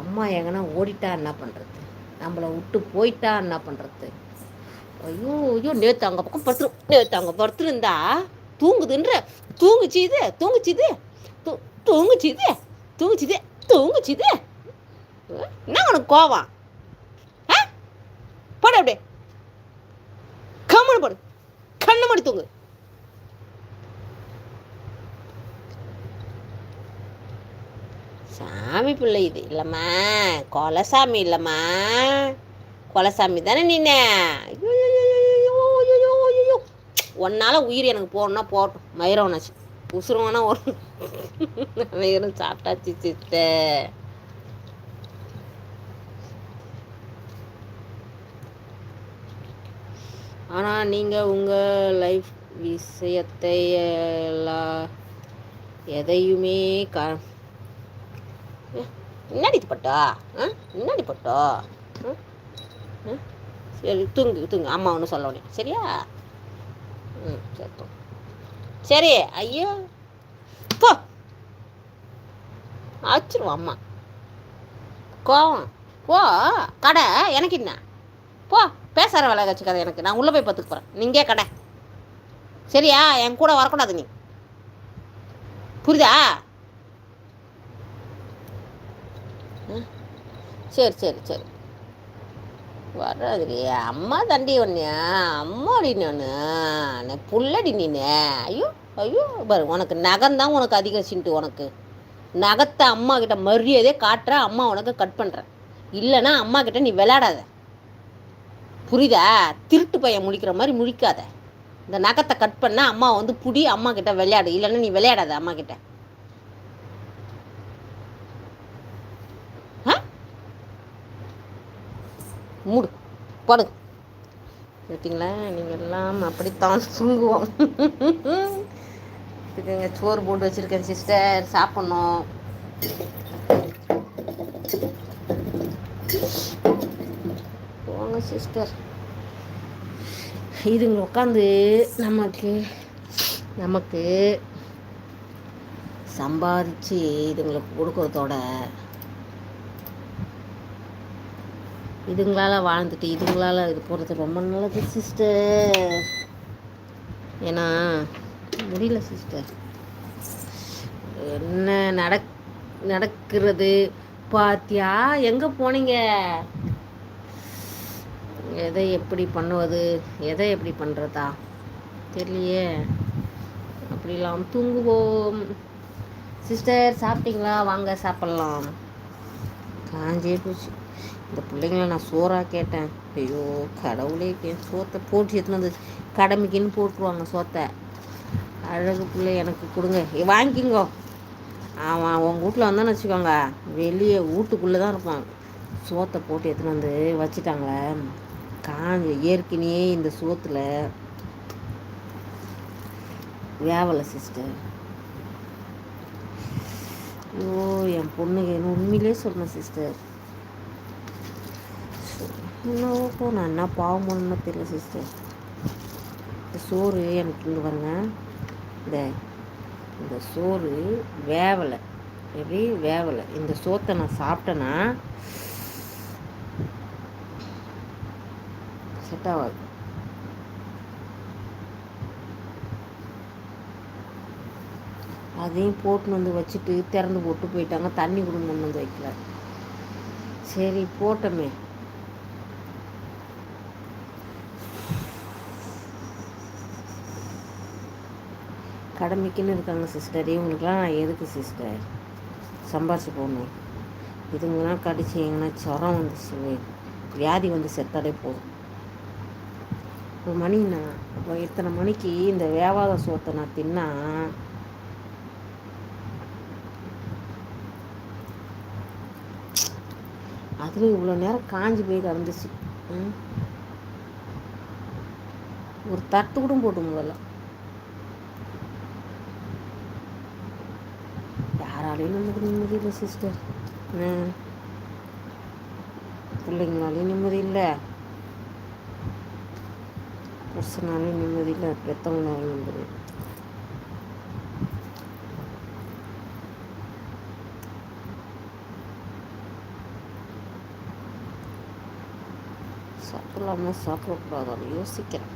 அம்மா எங்கன்னா ஓடிட்டா என்ன பண்ணுறது? நம்மளை விட்டு போயிட்டா என்ன பண்ணுறது? ஐயோ ஐயோ, நேற்று அங்கே பக்கம் படுத்துருந்தா தூங்குதுன்ற. தூங்குச்சிது தூங்குச்சிது தூங்குச்சிது தூங்குச்சிது தூங்குச்சிது. என்ன உனக்கு கோவம்? போட அப்படியே கம்மனு போடு, கண்ணு மடி தூங்கு. சாமி பிள்ளை இது இல்லைம்மா, கொலசாமி இல்லைம்மா, கொலசாமி தானே நீனே. ஒன்னால உயிர் எனக்கு போகணுன்னா போகட்டும், மயிரவனாச்சு உசுரவனா ஒரு மயிரும் சாப்பிட்டாச்சு சித்த. ஆனால் நீங்கள் உங்கள் லைஃப் விஷயத்தை எதையுமே முன்னாடி பட்டா முன்னாடி பட்டா. சரி தூங்கு தூங்கு, அம்மா ஒன்றும் சொல்ல முடியும் சரியா? சரி சரி. ஐயோ போ, ஆச்சிருவோம் அம்மா கோவம். போ கடை எனக்கு என்ன, போ பேசுகிற வேலை வச்சுக்காத எனக்கு. நான் உள்ளே போய் பார்த்துக்க போகிறேன், நீங்கள் கடை சரியா? என் கூட வரக்கூடாது நீ, புரியுதா? சரி சரி சரி, வர்றது அம்மா தண்டி ஒன்னியா, அம்மாடி நான் புள்ளடி நீனு. ஐயோ ஐயோ, பாரு உனக்கு நகம்தான் உனக்கு அதிகம் சிண்டு. உனக்கு நகத்தை அம்மா கிட்ட மரியாதையே காட்டுற, அம்மா உனக்கு கட் பண்ணுறேன். இல்லைன்னா அம்மா கிட்ட நீ விளையாடாத, புரியுதா? திருட்டு பையன் முழிக்கிற மாதிரி முழிக்காத. இந்த நகத்தை கட் பண்ண அம்மா வந்து புடி, அம்மா கிட்ட விளையாடு. இல்லைன்னா நீ விளையாடாத அம்மா கிட்ட. மூடு போடுங்க. பார்த்தீங்களா, நீங்கள் எல்லாம் அப்படித்தான் தூங்குவோம். இதுக்குங்க சோறு போட்டு வச்சுருக்கேன் சிஸ்டர், சாப்பிட்ணும். போங்க சிஸ்டர். இதுங்க உட்காந்து நமக்கு சம்பாதிச்சு இதுங்களுக்கு கொடுக்குறதோட இதுங்களால் வாழ்ந்துட்டு இதுங்களால் இது போகிறது ரொம்ப நல்லது சிஸ்டர். ஏன்னா முடியல சிஸ்டர், என்ன நடக்கிறது பாத்தியா? எங்கே போனீங்க? எதை எப்படி பண்ணுவது, எதை எப்படி பண்ணுறதா தெரியலையே. அப்படிலாம் தூங்குவோம். சிஸ்டர் சாப்பிட்டீங்களா? வாங்க சாப்பிட்லாம். காஞ்சே போச்சு. இந்த பிள்ளைங்கள நான் சோறாக கேட்டேன். ஐயோ கடவுளே, சோத்தை போட்டு எடுத்துன்னு வந்து கடமைக்குன்னு போட்டுருவாங்க சோத்தை. அழகு பிள்ளை எனக்கு கொடுங்க, வாங்கிக்கோங்க. அவன் உங்கள் வீட்டில் வந்தான்னு வச்சுக்கோங்க, வெளியே வீட்டுக்குள்ளே தான் இருப்பான். சோத்தை போட்டு எடுத்துன்னு வந்து வச்சுட்டாங்களே, காஞ்ச ஏற்கனவே இந்த சோத்தில் வேவலை சிஸ்டர். ஐயோ என் பொண்ணுக்கு என்ன உண்மையிலே சொல்லணும் சிஸ்டர். என்னவோ நான் என்ன பாவம் பண்ணணும்னு தெரியல சிஸ்டர். இந்த சோறு எனக்கு இங்கே பாருங்க, இந்த சோறு வேவலை, எப்படி வேவலை. இந்த சோத்தை நான் சாப்பிட்டேன்னா செட் ஆகாது. அதையும் போட்டுன்னு வந்து வச்சுட்டு திறந்து போட்டு போயிட்டாங்க. தண்ணி கூட கொண்டு வந்து வைக்கல. சரி போட்டோமே. கடமைக்குன்னு இருக்காங்க சிஸ்டர். இவங்களுக்குலாம் நான் எதுக்கு சிஸ்டர் சம்பாரிச்சு போடணும்? இதுங்கெல்லாம் கடிச்சு எங்கன்னா ஜுரம் வந்துச்சு, வியாதி வந்து செத்தாலே போதும். ஒரு மணிண்ணா இத்தனை மணிக்கு இந்த வேவாத சோத்தை நான் தின்னா அதில் இவ்வளோ நேரம் காஞ்சி போய் கறந்துச்சு. ஒரு தட்டு கூட போட்டு முதல்ல யாராலையும் நமக்கு நிம்மதி இல்லை சிஸ்டர். பிள்ளைங்களாலையும் நிம்மதி இல்லை, புருஷனாலையும் நிம்மதி இல்லை, பெற்றவங்களாலையும் நிம்மதி. சாப்பிடலாமா சாப்பிடக்கூடாது யோசிக்கிறேன்.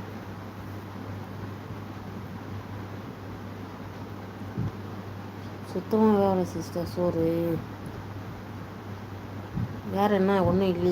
சுத்தமாக வேலை சிஸ்டர். சோறு வேறு என்ன ஒன்றும் இல்லையே.